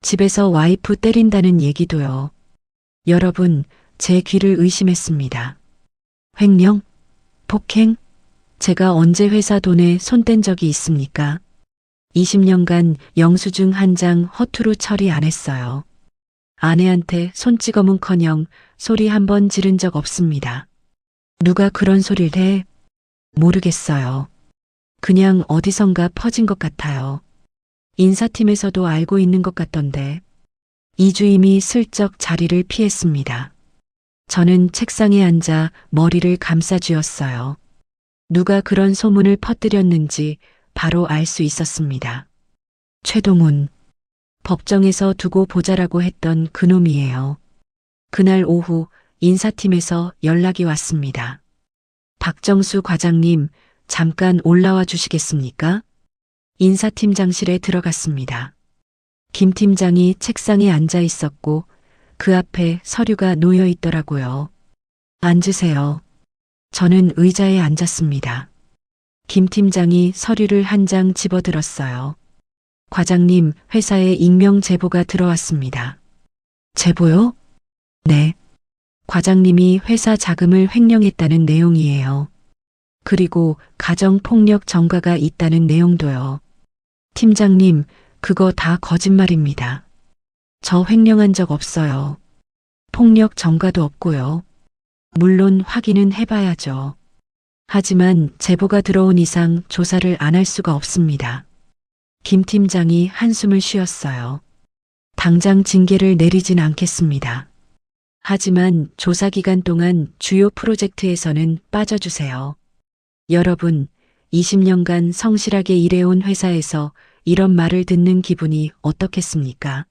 집에서 와이프 때린다는 얘기도요. 여러분, 제 귀를 의심했습니다. 횡령? 폭행? 제가 언제 회사 돈에 손댄 적이 있습니까? 20년간 영수증 한 장 허투루 처리 안 했어요. 아내한테 손찌검은커녕 소리 한 번 지른 적 없습니다. 누가 그런 소리를 해? 모르겠어요. 그냥 어디선가 퍼진 것 같아요. 인사팀에서도 알고 있는 것 같던데. 이주임이 슬쩍 자리를 피했습니다. 저는 책상에 앉아 머리를 감싸쥐었어요. 누가 그런 소문을 퍼뜨렸는지 바로 알 수 있었습니다. 최동훈. 법정에서 두고 보자라고 했던 그놈이에요. 그날 오후 인사팀에서 연락이 왔습니다. 박정수 과장님, 잠깐 올라와 주시겠습니까? 인사팀장실에 들어갔습니다. 김 팀장이 책상에 앉아 있었고 그 앞에 서류가 놓여 있더라고요. 앉으세요. 저는 의자에 앉았습니다. 김 팀장이 서류를 한 장 집어들었어요. 과장님, 회사에 익명 제보가 들어왔습니다. 제보요? 네. 과장님이 회사 자금을 횡령했다는 내용이에요. 그리고 가정폭력 전과가 있다는 내용도요. 팀장님, 그거 다 거짓말입니다. 저 횡령한 적 없어요. 폭력 전과도 없고요. 물론 확인은 해봐야죠. 하지만 제보가 들어온 이상 조사를 안 할 수가 없습니다. 김 팀장이 한숨을 쉬었어요. 당장 징계를 내리진 않겠습니다. 하지만 조사 기간 동안 주요 프로젝트에서는 빠져주세요. 여러분, 20년간 성실하게 일해온 회사에서 이런 말을 듣는 기분이 어떻겠습니까?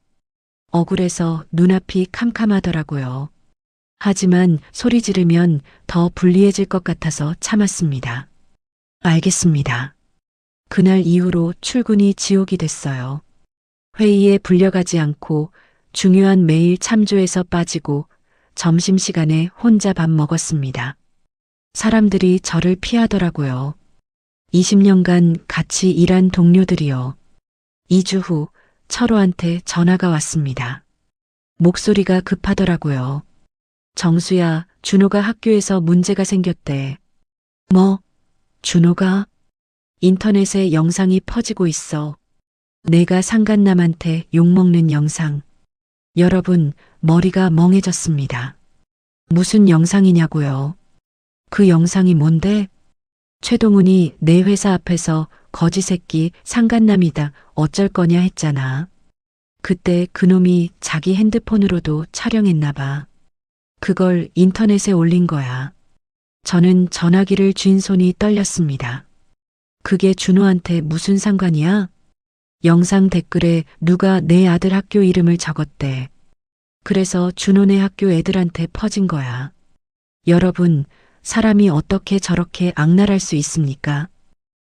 억울해서 눈앞이 캄캄하더라고요. 하지만 소리 지르면 더 불리해질 것 같아서 참았습니다. 알겠습니다. 그날 이후로 출근이 지옥이 됐어요. 회의에 불려가지 않고 중요한 메일 참조에서 빠지고 점심시간에 혼자 밥 먹었습니다. 사람들이 저를 피하더라고요. 20년간 같이 일한 동료들이요. 2주 후 철호한테 전화가 왔습니다. 목소리가 급하더라고요. 정수야, 준호가 학교에서 문제가 생겼대. 뭐? 준호가? 인터넷에 영상이 퍼지고 있어. 내가 상간남한테 욕먹는 영상. 여러분, 머리가 멍해졌습니다. 무슨 영상이냐고요? 그 영상이 뭔데? 최동훈이 내 회사 앞에서 거지 새끼 상간남이다 어쩔 거냐 했잖아. 그때 그놈이 자기 핸드폰으로도 촬영했나 봐. 그걸 인터넷에 올린 거야. 저는 전화기를 쥔 손이 떨렸습니다. 그게 준호한테 무슨 상관이야? 영상 댓글에 누가 내 아들 학교 이름을 적었대. 그래서 준호네 학교 애들한테 퍼진 거야. 여러분, 사람이 어떻게 저렇게 악랄할 수 있습니까?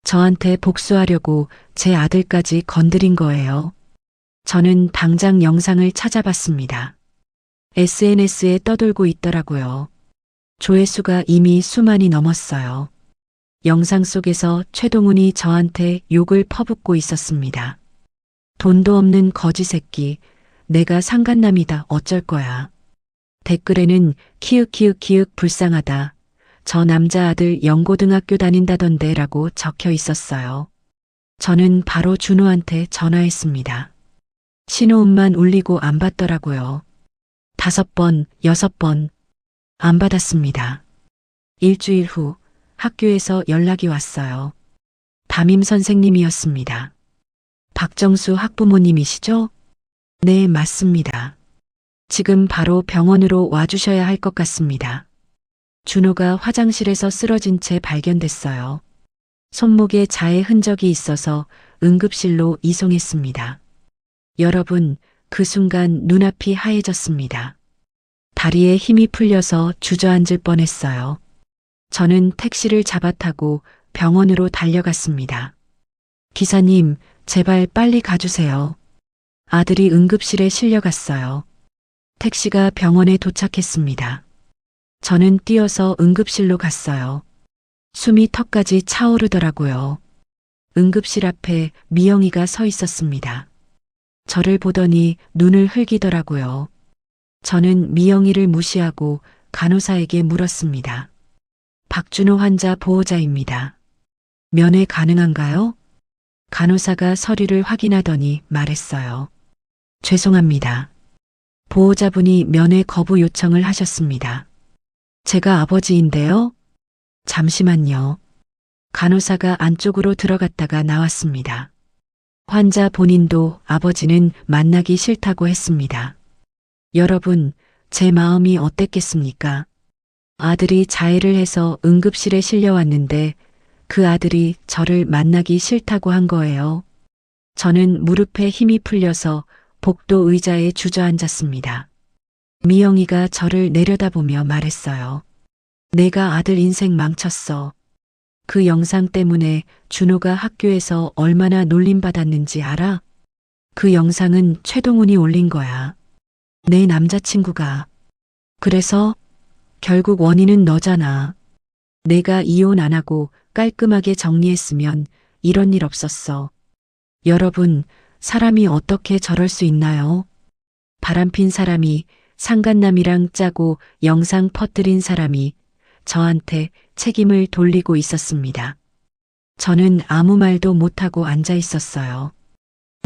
저한테 복수하려고 제 아들까지 건드린 거예요. 저는 당장 영상을 찾아봤습니다. SNS에 떠돌고 있더라고요. 조회수가 이미 수만이 넘었어요. 영상 속에서 최동훈이 저한테 욕을 퍼붓고 있었습니다. 돈도 없는 거지 새끼, 내가 상간남이다 어쩔 거야. 댓글에는 키읔키읔키읔 불쌍하다. 저 남자 아들 영고등학교 다닌다던데 라고 적혀 있었어요. 저는 바로 준호한테 전화했습니다. 신호음만 울리고 안 받더라고요. 5번, 6번 안 받았습니다. 일주일 후 학교에서 연락이 왔어요. 담임 선생님이었습니다. 박정수 학부모님이시죠? 네, 맞습니다. 지금 바로 병원으로 와주셔야 할 것 같습니다. 준호가 화장실에서 쓰러진 채 발견됐어요. 손목에 자해 흔적이 있어서 응급실로 이송했습니다. 여러분, 그 순간 눈앞이 하얘졌습니다. 다리에 힘이 풀려서 주저앉을 뻔했어요. 저는 택시를 잡아타고 병원으로 달려갔습니다. 기사님, 제발 빨리 가주세요. 아들이 응급실에 실려갔어요. 택시가 병원에 도착했습니다. 저는 뛰어서 응급실로 갔어요. 숨이 턱까지 차오르더라고요. 응급실 앞에 미영이가 서 있었습니다. 저를 보더니 눈을 흘기더라고요. 저는 미영이를 무시하고 간호사에게 물었습니다. 박준호 환자 보호자입니다. 면회 가능한가요? 간호사가 서류를 확인하더니 말했어요. 죄송합니다. 보호자분이 면회 거부 요청을 하셨습니다. 제가 아버지인데요. 잠시만요. 간호사가 안쪽으로 들어갔다가 나왔습니다. 환자 본인도 아버지는 만나기 싫다고 했습니다. 여러분, 제 마음이 어땠겠습니까? 아들이 자해를 해서 응급실에 실려왔는데 그 아들이 저를 만나기 싫다고 한 거예요. 저는 무릎에 힘이 풀려서 복도 의자에 주저앉았습니다. 미영이가 저를 내려다보며 말했어요. 내가 아들 인생 망쳤어. 그 영상 때문에 준호가 학교에서 얼마나 놀림받았는지 알아? 그 영상은 최동훈이 올린 거야. 내 남자친구가. 그래서 결국 원인은 너잖아. 내가 이혼 안 하고 깔끔하게 정리했으면 이런 일 없었어. 여러분, 사람이 어떻게 저럴 수 있나요? 바람핀 사람이 상간남이랑 짜고 영상 퍼뜨린 사람이 저한테 책임을 돌리고 있었습니다. 저는 아무 말도 못하고 앉아 있었어요.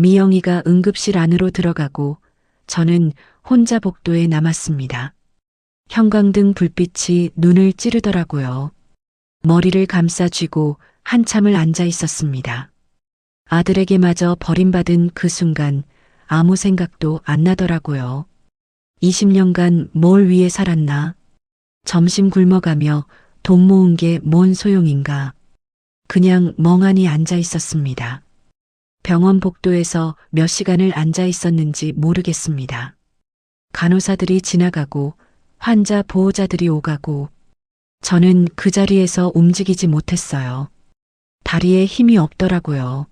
미영이가 응급실 안으로 들어가고 저는 혼자 복도에 남았습니다. 형광등 불빛이 눈을 찌르더라고요. 머리를 감싸 쥐고 한참을 앉아 있었습니다. 아들에게마저 버림받은 그 순간 아무 생각도 안 나더라고요. 20년간 뭘 위해 살았나? 점심 굶어가며 돈 모은 게 뭔 소용인가? 그냥 멍하니 앉아 있었습니다. 병원 복도에서 몇 시간을 앉아 있었는지 모르겠습니다. 간호사들이 지나가고 환자 보호자들이 오가고 저는 그 자리에서 움직이지 못했어요. 다리에 힘이 없더라고요.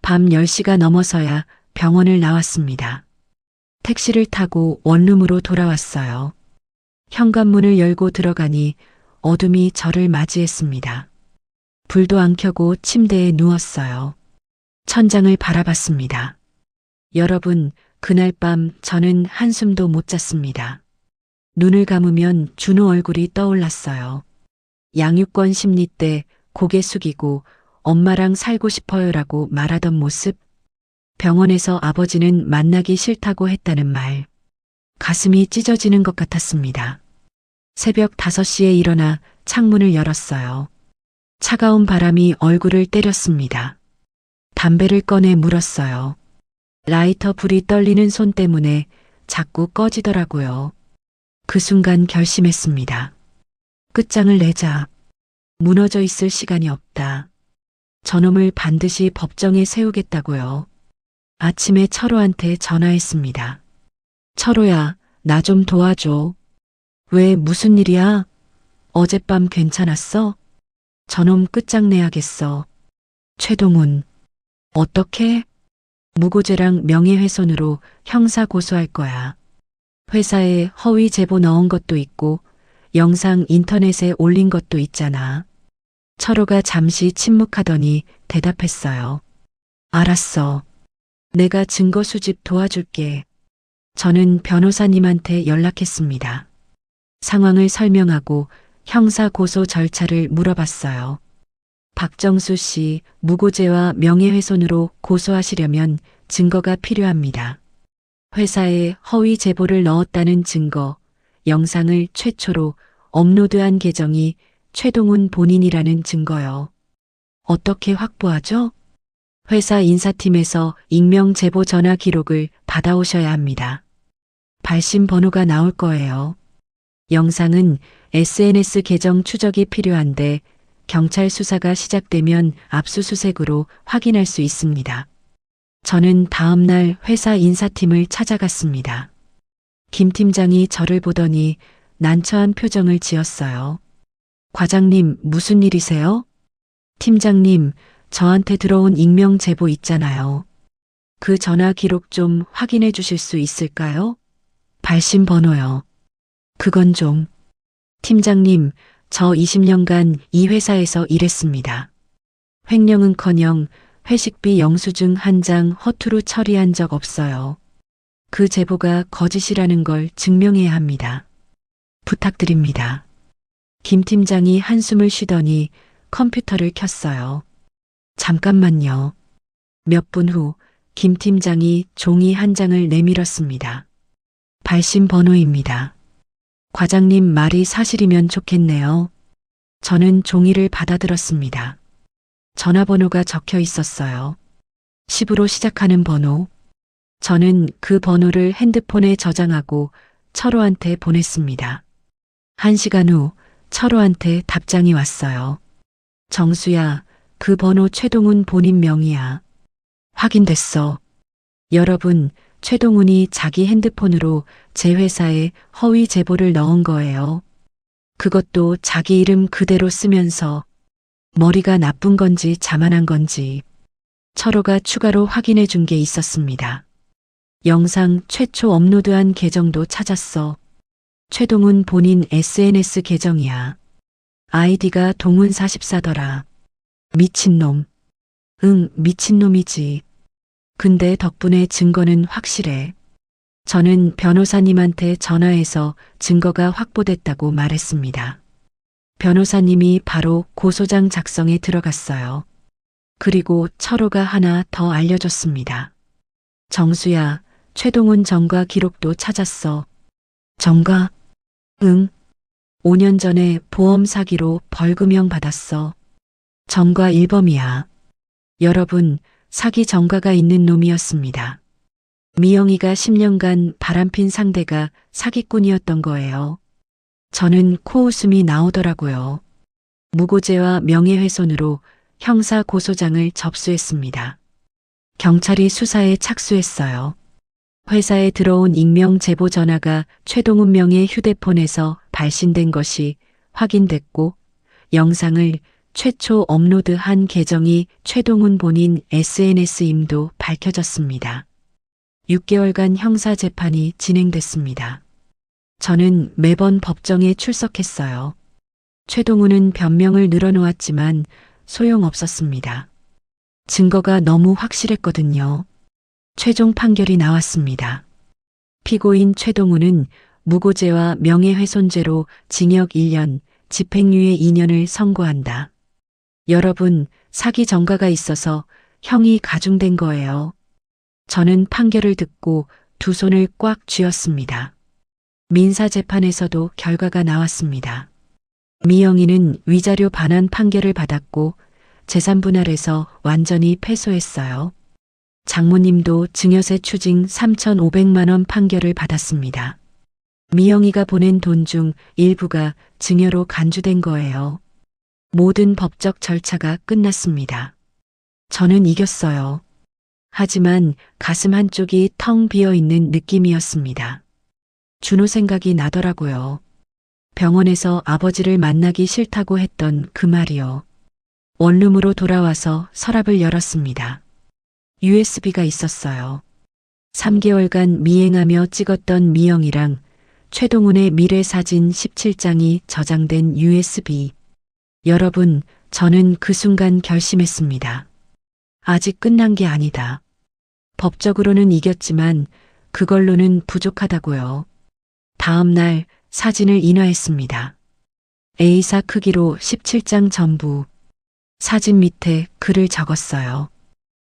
밤 10시가 넘어서야 병원을 나왔습니다. 택시를 타고 원룸으로 돌아왔어요. 현관문을 열고 들어가니 어둠이 저를 맞이했습니다. 불도 안 켜고 침대에 누웠어요. 천장을 바라봤습니다. 여러분, 그날 밤 저는 한숨도 못 잤습니다. 눈을 감으면 준호 얼굴이 떠올랐어요. 양육권 심리 때 고개 숙이고 엄마랑 살고 싶어요라고 말하던 모습. 병원에서 아버지는 만나기 싫다고 했다는 말. 가슴이 찢어지는 것 같았습니다. 새벽 5시에 일어나 창문을 열었어요. 차가운 바람이 얼굴을 때렸습니다. 담배를 꺼내 물었어요. 라이터 불이 떨리는 손 때문에 자꾸 꺼지더라고요. 그 순간 결심했습니다. 끝장을 내자. 무너져 있을 시간이 없다. 저놈을 반드시 법정에 세우겠다고요. 아침에 철호한테 전화했습니다. 철호야, 나 좀 도와줘. 왜, 무슨 일이야? 어젯밤 괜찮았어? 저놈 끝장내야겠어. 최동훈. 어떻게? 무고죄랑 명예훼손으로 형사 고소할 거야. 회사에 허위 제보 넣은 것도 있고 영상 인터넷에 올린 것도 있잖아. 철호가 잠시 침묵하더니 대답했어요. 알았어. 내가 증거 수집 도와줄게. 저는 변호사님한테 연락했습니다. 상황을 설명하고 형사 고소 절차를 물어봤어요. 박정수 씨 무고죄와 명예훼손으로 고소하시려면 증거가 필요합니다. 회사에 허위 제보를 넣었다는 증거, 영상을 최초로 업로드한 계정이 최동훈 본인이라는 증거요. 어떻게 확보하죠? 회사 인사팀에서 익명 제보 전화 기록을 받아오셔야 합니다. 발신 번호가 나올 거예요. 영상은 SNS 계정 추적이 필요한데 경찰 수사가 시작되면 압수수색으로 확인할 수 있습니다. 저는 다음 날 회사 인사팀을 찾아갔습니다. 김 팀장이 저를 보더니 난처한 표정을 지었어요. 과장님, 무슨 일이세요? 팀장님, 저한테 들어온 익명 제보 있잖아요. 그 전화 기록 좀 확인해 주실 수 있을까요? 발신 번호요. 그건 좀. 팀장님, 저 20년간 이 회사에서 일했습니다. 횡령은커녕 회식비 영수증 한 장 허투루 처리한 적 없어요. 그 제보가 거짓이라는 걸 증명해야 합니다. 부탁드립니다. 김 팀장이 한숨을 쉬더니 컴퓨터를 켰어요. 잠깐만요. 몇 분 후 김 팀장이 종이 한 장을 내밀었습니다. 발신 번호입니다. 과장님 말이 사실이면 좋겠네요. 저는 종이를 받아들었습니다. 전화번호가 적혀 있었어요. 10으로 시작하는 번호. 저는 그 번호를 핸드폰에 저장하고 철호한테 보냈습니다. 1시간 후 철호한테 답장이 왔어요. 정수야, 그 번호 최동훈 본인 명의야. 확인됐어. 여러분, 최동훈이 자기 핸드폰으로 제 회사에 허위 제보를 넣은 거예요. 그것도 자기 이름 그대로 쓰면서 머리가 나쁜 건지 자만한 건지 철호가 추가로 확인해 준 게 있었습니다. 영상 최초 업로드한 계정도 찾았어. 최동훈 본인 SNS 계정이야. 아이디가 동훈44더라. 미친놈. 응, 미친놈이지. 근데 덕분에 증거는 확실해. 저는 변호사님한테 전화해서 증거가 확보됐다고 말했습니다. 변호사님이 바로 고소장 작성에 들어갔어요. 그리고 철호가 하나 더 알려줬습니다. 정수야, 최동훈 전과 기록도 찾았어. 전과? 응. 5년 전에 보험 사기로 벌금형 받았어. 전과 1범이야. 여러분, 사기 전과가 있는 놈이었습니다. 미영이가 10년간 바람핀 상대가 사기꾼이었던 거예요. 저는 코웃음이 나오더라고요. 무고죄와 명예훼손으로 형사 고소장을 접수했습니다. 경찰이 수사에 착수했어요. 회사에 들어온 익명 제보 전화가 최동훈 명의 휴대폰에서 발신된 것이 확인됐고 영상을 최초 업로드한 계정이 최동훈 본인 SNS임도 밝혀졌습니다. 6개월간 형사 재판이 진행됐습니다. 저는 매번 법정에 출석했어요. 최동훈은 변명을 늘어놓았지만 소용없었습니다. 증거가 너무 확실했거든요. 최종 판결이 나왔습니다. 피고인 최동훈은 무고죄와 명예훼손죄로 징역 1년, 집행유예 2년을 선고한다. 여러분, 사기 전과가 있어서 형이 가중된 거예요. 저는 판결을 듣고 두 손을 꽉 쥐었습니다. 민사재판에서도 결과가 나왔습니다. 미영이는 위자료 반환 판결을 받았고 재산 분할해서 완전히 패소했어요. 장모님도 증여세 추징 3,500만 원 판결을 받았습니다. 미영이가 보낸 돈 중 일부가 증여로 간주된 거예요. 모든 법적 절차가 끝났습니다. 저는 이겼어요. 하지만 가슴 한쪽이 텅 비어 있는 느낌이었습니다. 준호 생각이 나더라고요. 병원에서 아버지를 만나기 싫다고 했던 그 말이요. 원룸으로 돌아와서 서랍을 열었습니다. USB가 있었어요. 3개월간 미행하며 찍었던 미영이랑 최동훈의 미래 사진 17장이 저장된 USB. 여러분, 저는 그 순간 결심했습니다. 아직 끝난 게 아니다. 법적으로는 이겼지만 그걸로는 부족하다고요. 다음 날 사진을 인화했습니다. A4 크기로 17장 전부. 사진 밑에 글을 적었어요.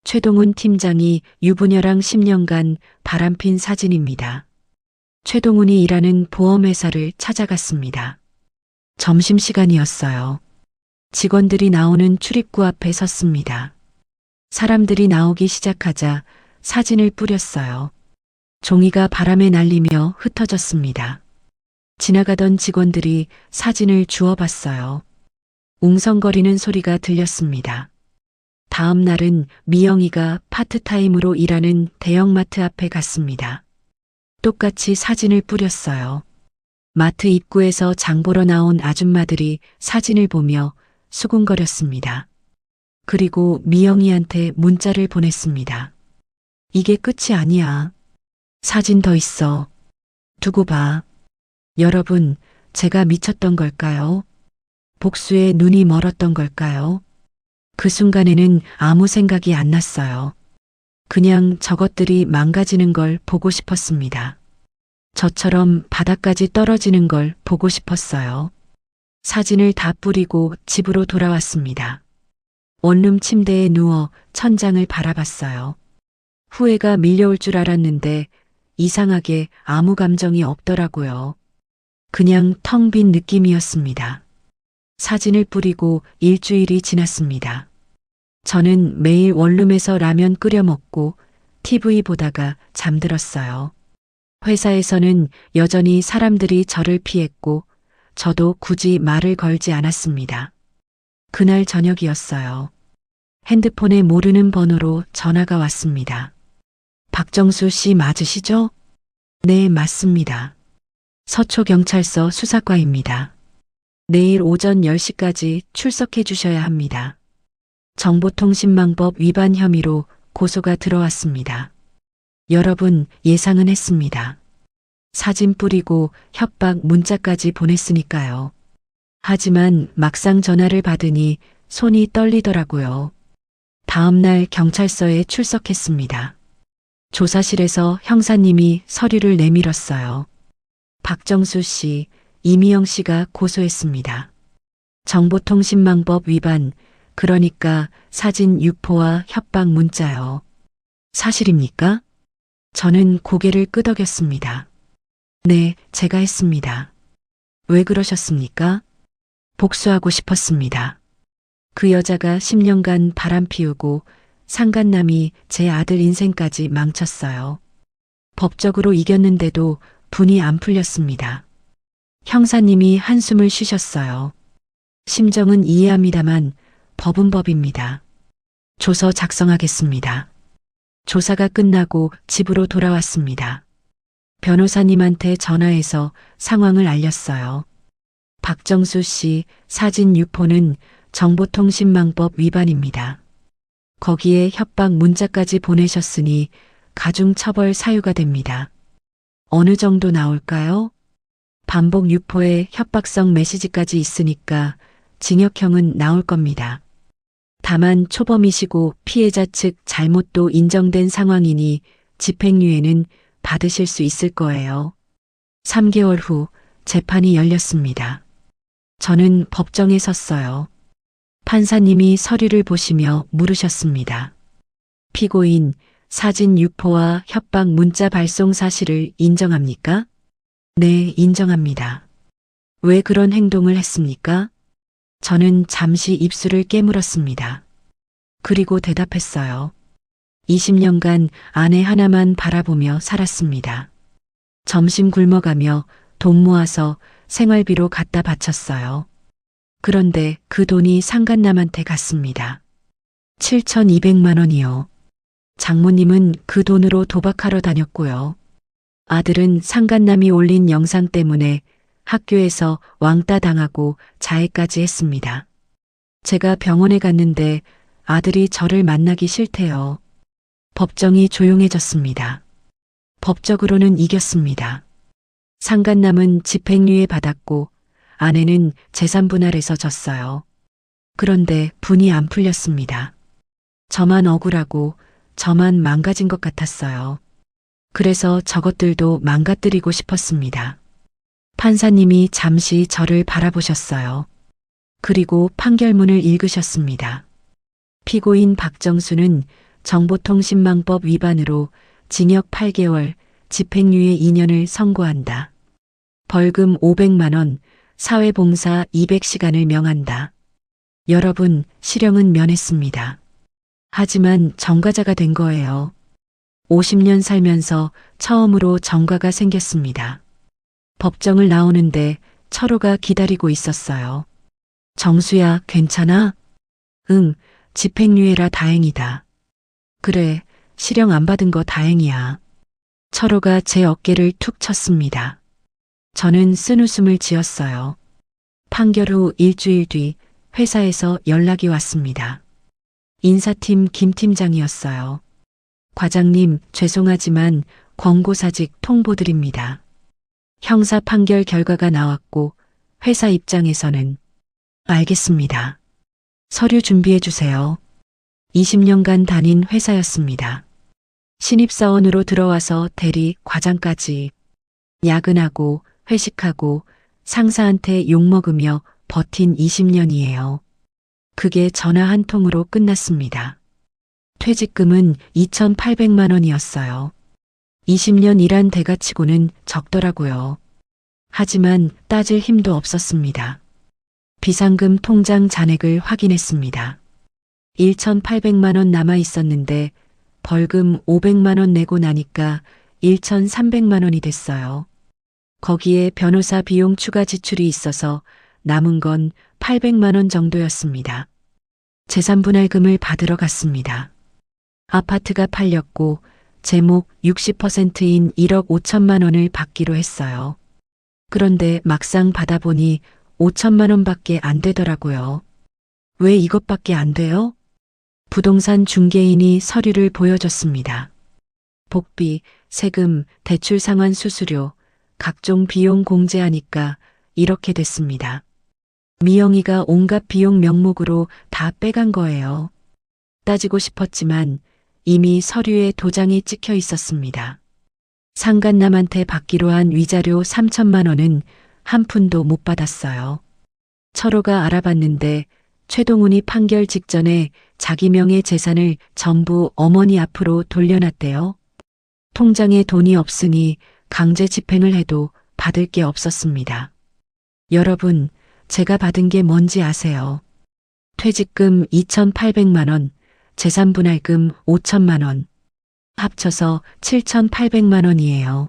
최동훈 팀장이 유부녀랑 10년간 바람핀 사진입니다. 최동훈이 일하는 보험회사를 찾아갔습니다. 점심시간이었어요. 직원들이 나오는 출입구 앞에 섰습니다. 사람들이 나오기 시작하자 사진을 뿌렸어요. 종이가 바람에 날리며 흩어졌습니다. 지나가던 직원들이 사진을 주워봤어요. 웅성거리는 소리가 들렸습니다. 다음 날은 미영이가 파트타임으로 일하는 대형마트 앞에 갔습니다. 똑같이 사진을 뿌렸어요. 마트 입구에서 장 보러 나온 아줌마들이 사진을 보며 수군거렸습니다. 그리고 미영이한테 문자를 보냈습니다. 이게 끝이 아니야. 사진 더 있어. 두고 봐. 여러분, 제가 미쳤던 걸까요? 복수에 눈이 멀었던 걸까요? 그 순간에는 아무 생각이 안 났어요. 그냥 저것들이 망가지는 걸 보고 싶었습니다. 저처럼 바닥까지 떨어지는 걸 보고 싶었어요. 사진을 다 뿌리고 집으로 돌아왔습니다. 원룸 침대에 누워 천장을 바라봤어요. 후회가 밀려올 줄 알았는데 이상하게 아무 감정이 없더라고요. 그냥 텅 빈 느낌이었습니다. 사진을 뿌리고 일주일이 지났습니다. 저는 매일 원룸에서 라면 끓여 먹고 TV 보다가 잠들었어요. 회사에서는 여전히 사람들이 저를 피했고 저도 굳이 말을 걸지 않았습니다. 그날 저녁이었어요. 핸드폰에 모르는 번호로 전화가 왔습니다. 박정수 씨 맞으시죠? 네, 맞습니다. 서초경찰서 수사과입니다. 내일 오전 10시까지 출석해 주셔야 합니다. 정보통신망법 위반 혐의로 고소가 들어왔습니다. 여러분, 예상은 했습니다. 사진 뿌리고 협박 문자까지 보냈으니까요. 하지만 막상 전화를 받으니 손이 떨리더라고요. 다음 날 경찰서에 출석했습니다. 조사실에서 형사님이 서류를 내밀었어요. 박정수 씨, 이미영 씨가 고소했습니다. 정보통신망법 위반, 그러니까 사진 유포와 협박 문자요. 사실입니까? 저는 고개를 끄덕였습니다. 네, 제가 했습니다. 왜 그러셨습니까? 복수하고 싶었습니다. 그 여자가 10년간 바람 피우고 상간남이 제 아들 인생까지 망쳤어요. 법적으로 이겼는데도 분이 안 풀렸습니다. 형사님이 한숨을 쉬셨어요. 심정은 이해합니다만 법은 법입니다. 조서 작성하겠습니다. 조사가 끝나고 집으로 돌아왔습니다. 변호사님한테 전화해서 상황을 알렸어요. 박정수 씨 사진 유포는 정보통신망법 위반입니다. 거기에 협박 문자까지 보내셨으니 가중처벌 사유가 됩니다. 어느 정도 나올까요? 반복 유포에 협박성 메시지까지 있으니까 징역형은 나올 겁니다. 다만 초범이시고 피해자 측 잘못도 인정된 상황이니 집행유예는 받으실 수 있을 거예요. 3개월 후 재판이 열렸습니다. 저는 법정에 섰어요. 판사님이 서류를 보시며 물으셨습니다. 피고인, 사진 유포와 협박 문자 발송 사실을 인정합니까? 네, 인정합니다. 왜 그런 행동을 했습니까? 저는 잠시 입술을 깨물었습니다. 그리고 대답했어요. 20년간 아내 하나만 바라보며 살았습니다. 점심 굶어가며 돈 모아서 생활비로 갖다 바쳤어요. 그런데 그 돈이 상간남한테 갔습니다. 7,200만 원이요. 장모님은 그 돈으로 도박하러 다녔고요. 아들은 상간남이 올린 영상 때문에 학교에서 왕따 당하고 자해까지 했습니다. 제가 병원에 갔는데 아들이 저를 만나기 싫대요. 법정이 조용해졌습니다. 법적으로는 이겼습니다. 상간남은 집행유예 받았고 아내는 재산 분할해서 졌어요. 그런데 분이 안 풀렸습니다. 저만 억울하고 저만 망가진 것 같았어요. 그래서 저것들도 망가뜨리고 싶었습니다. 판사님이 잠시 저를 바라보셨어요. 그리고 판결문을 읽으셨습니다. 피고인 박정수는 정보통신망법 위반으로 징역 8개월, 집행유예 2년을 선고한다. 벌금 500만 원, 사회봉사 200시간을 명한다. 여러분, 실형은 면했습니다. 하지만 정가자가 된 거예요. 50년 살면서 처음으로 정가가 생겼습니다. 법정을 나오는데 철호가 기다리고 있었어요. 정수야, 괜찮아? 응, 집행유예라 다행이다. 그래, 실형 안 받은 거 다행이야. 철호가 제 어깨를 툭 쳤습니다. 저는 쓴웃음을 지었어요. 판결 후 일주일 뒤 회사에서 연락이 왔습니다. 인사팀 김 팀장이었어요. 과장님, 죄송하지만 권고사직 통보드립니다. 형사 판결 결과가 나왔고 회사 입장에서는 알겠습니다. 서류 준비해 주세요. 20년간 다닌 회사였습니다. 신입사원으로 들어와서 대리, 과장까지 야근하고 회식하고 상사한테 욕먹으며 버틴 20년이에요. 그게 전화 한 통으로 끝났습니다. 퇴직금은 2,800만 원이었어요. 20년 일한 대가치고는 적더라고요. 하지만 따질 힘도 없었습니다. 비상금 통장 잔액을 확인했습니다. 1,800만 원 남아 있었는데 벌금 500만 원 내고 나니까 1,300만 원이 됐어요. 거기에 변호사 비용 추가 지출이 있어서 남은 건 800만 원 정도였습니다. 재산분할금을 받으러 갔습니다. 아파트가 팔렸고 제목 60%인 1억 5천만 원을 받기로 했어요. 그런데 막상 받아보니 5천만 원밖에 안 되더라고요. 왜 이것밖에 안 돼요? 부동산 중개인이 서류를 보여줬습니다. 복비, 세금, 대출 상환 수수료, 각종 비용 공제하니까 이렇게 됐습니다. 미영이가 온갖 비용 명목으로 다 빼간 거예요. 따지고 싶었지만 이미 서류에 도장이 찍혀 있었습니다. 상간남한테 받기로 한 위자료 3천만 원은 한 푼도 못 받았어요. 철호가 알아봤는데 최동훈이 판결 직전에 자기 명의 재산을 전부 어머니 앞으로 돌려놨대요. 통장에 돈이 없으니 강제 집행을 해도 받을 게 없었습니다. 여러분, 제가 받은 게 뭔지 아세요? 퇴직금 2,800만 원, 재산분할금 5천만 원, 합쳐서 7,800만 원이에요.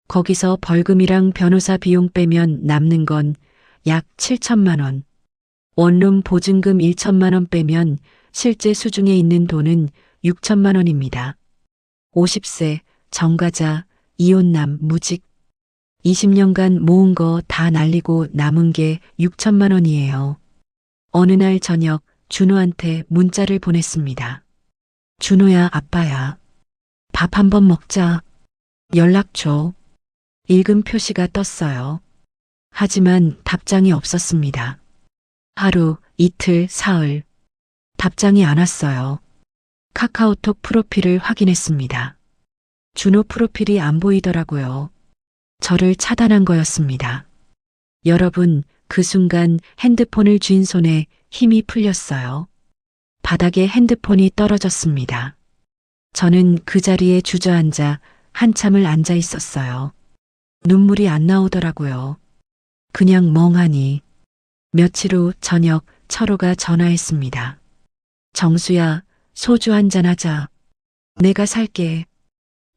거기서 벌금이랑 변호사 비용 빼면 남는 건 약 7천만 원. 원룸 보증금 1천만 원 빼면 실제 수중에 있는 돈은 6천만 원입니다. 50세, 정가자, 이혼남, 무직. 20년간 모은 거 다 날리고 남은 게 6천만 원이에요. 어느 날 저녁 준호한테 문자를 보냈습니다. 준호야, 아빠야. 밥 한번 먹자. 연락 줘. 읽음 표시가 떴어요. 하지만 답장이 없었습니다. 하루, 이틀, 사흘. 답장이 안 왔어요. 카카오톡 프로필을 확인했습니다. 준호 프로필이 안 보이더라고요. 저를 차단한 거였습니다. 여러분, 그 순간 핸드폰을 쥔 손에 힘이 풀렸어요. 바닥에 핸드폰이 떨어졌습니다. 저는 그 자리에 주저앉아 한참을 앉아 있었어요. 눈물이 안 나오더라고요. 그냥 멍하니. 며칠 후 저녁 철호가 전화했습니다. 정수야, 소주 한잔 하자. 내가 살게.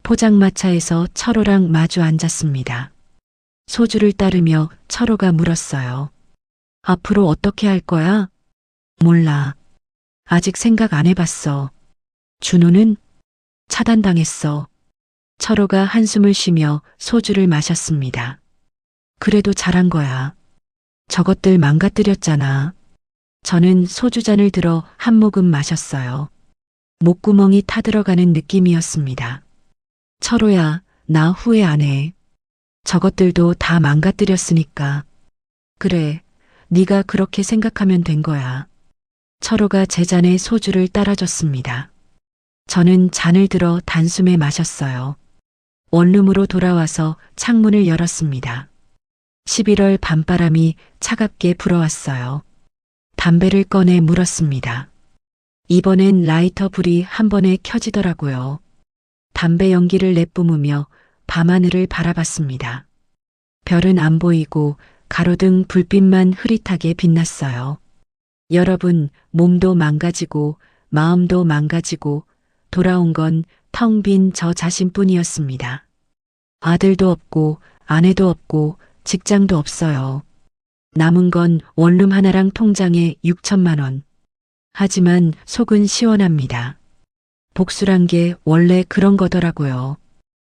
포장마차에서 철호랑 마주 앉았습니다. 소주를 따르며 철호가 물었어요. 앞으로 어떻게 할 거야? 몰라. 아직 생각 안 해봤어. 준호는? 차단당했어. 철호가 한숨을 쉬며 소주를 마셨습니다. 그래도 잘한 거야. 저것들 망가뜨렸잖아. 저는 소주잔을 들어 한 모금 마셨어요. 목구멍이 타들어가는 느낌이었습니다. 철호야, 나 후회 안 해. 저것들도 다 망가뜨렸으니까. 그래, 네가 그렇게 생각하면 된 거야. 철호가 제 잔에 소주를 따라줬습니다. 저는 잔을 들어 단숨에 마셨어요. 원룸으로 돌아와서 창문을 열었습니다. 11월 밤바람이 차갑게 불어왔어요. 담배를 꺼내 물었습니다. 이번엔 라이터 불이 한 번에 켜지더라고요. 담배 연기를 내뿜으며 밤하늘을 바라봤습니다. 별은 안 보이고 가로등 불빛만 흐릿하게 빛났어요. 여러분, 몸도 망가지고 마음도 망가지고 돌아온 건 텅 빈 저 자신뿐이었습니다. 아들도 없고 아내도 없고 직장도 없어요. 남은 건 원룸 하나랑 통장에 6천만 원. 하지만 속은 시원합니다. 복수란 게 원래 그런 거더라고요.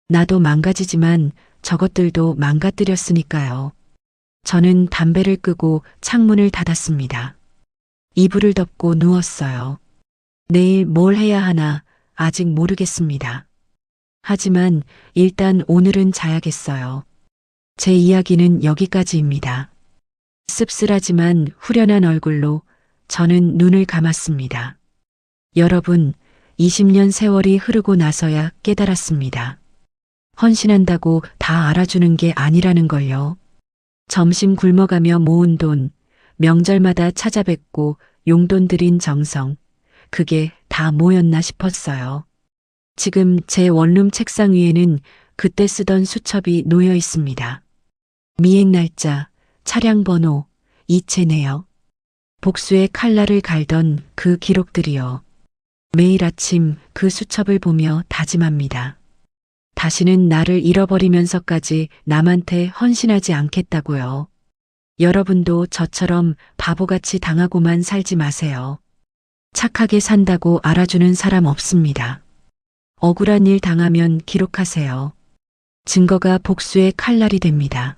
나도 망가지지만 저것들도 망가뜨렸으니까요. 저는 담배를 끄고 창문을 닫았습니다. 이불을 덮고 누웠어요. 내일 뭘 해야 하나 아직 모르겠습니다. 하지만 일단 오늘은 자야겠어요. 제 이야기는 여기까지입니다. 씁쓸하지만 후련한 얼굴로 저는 눈을 감았습니다. 여러분, 20년 세월이 흐르고 나서야 깨달았습니다. 헌신한다고 다 알아주는 게 아니라는 걸요. 점심 굶어가며 모은 돈, 명절마다 찾아뵙고 용돈 드린 정성, 그게 다 뭐였나 싶었어요. 지금 제 원룸 책상 위에는 그때 쓰던 수첩이 놓여 있습니다. 미행 날짜, 차량 번호, 이체 내역. 복수의 칼날을 갈던 그 기록들이요. 매일 아침 그 수첩을 보며 다짐합니다. 다시는 나를 잃어버리면서까지 남한테 헌신하지 않겠다고요. 여러분도 저처럼 바보같이 당하고만 살지 마세요. 착하게 산다고 알아주는 사람 없습니다. 억울한 일 당하면 기록하세요. 증거가 복수의 칼날이 됩니다.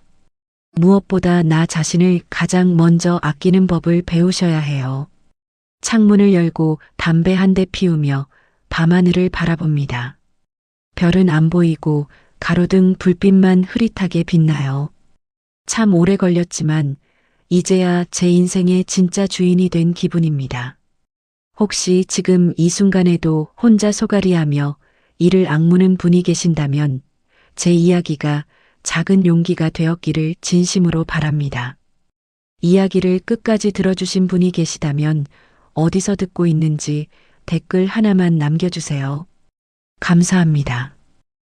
무엇보다 나 자신을 가장 먼저 아끼는 법을 배우셔야 해요. 창문을 열고 담배 한 대 피우며 밤하늘을 바라봅니다. 별은 안 보이고 가로등 불빛만 흐릿하게 빛나요. 참 오래 걸렸지만 이제야 제 인생의 진짜 주인이 된 기분입니다. 혹시 지금 이 순간에도 혼자 소갈이하며 이를 악무는 분이 계신다면 제 이야기가 작은 용기가 되었기를 진심으로 바랍니다. 이야기를 끝까지 들어주신 분이 계시다면 어디서 듣고 있는지 댓글 하나만 남겨주세요. 감사합니다.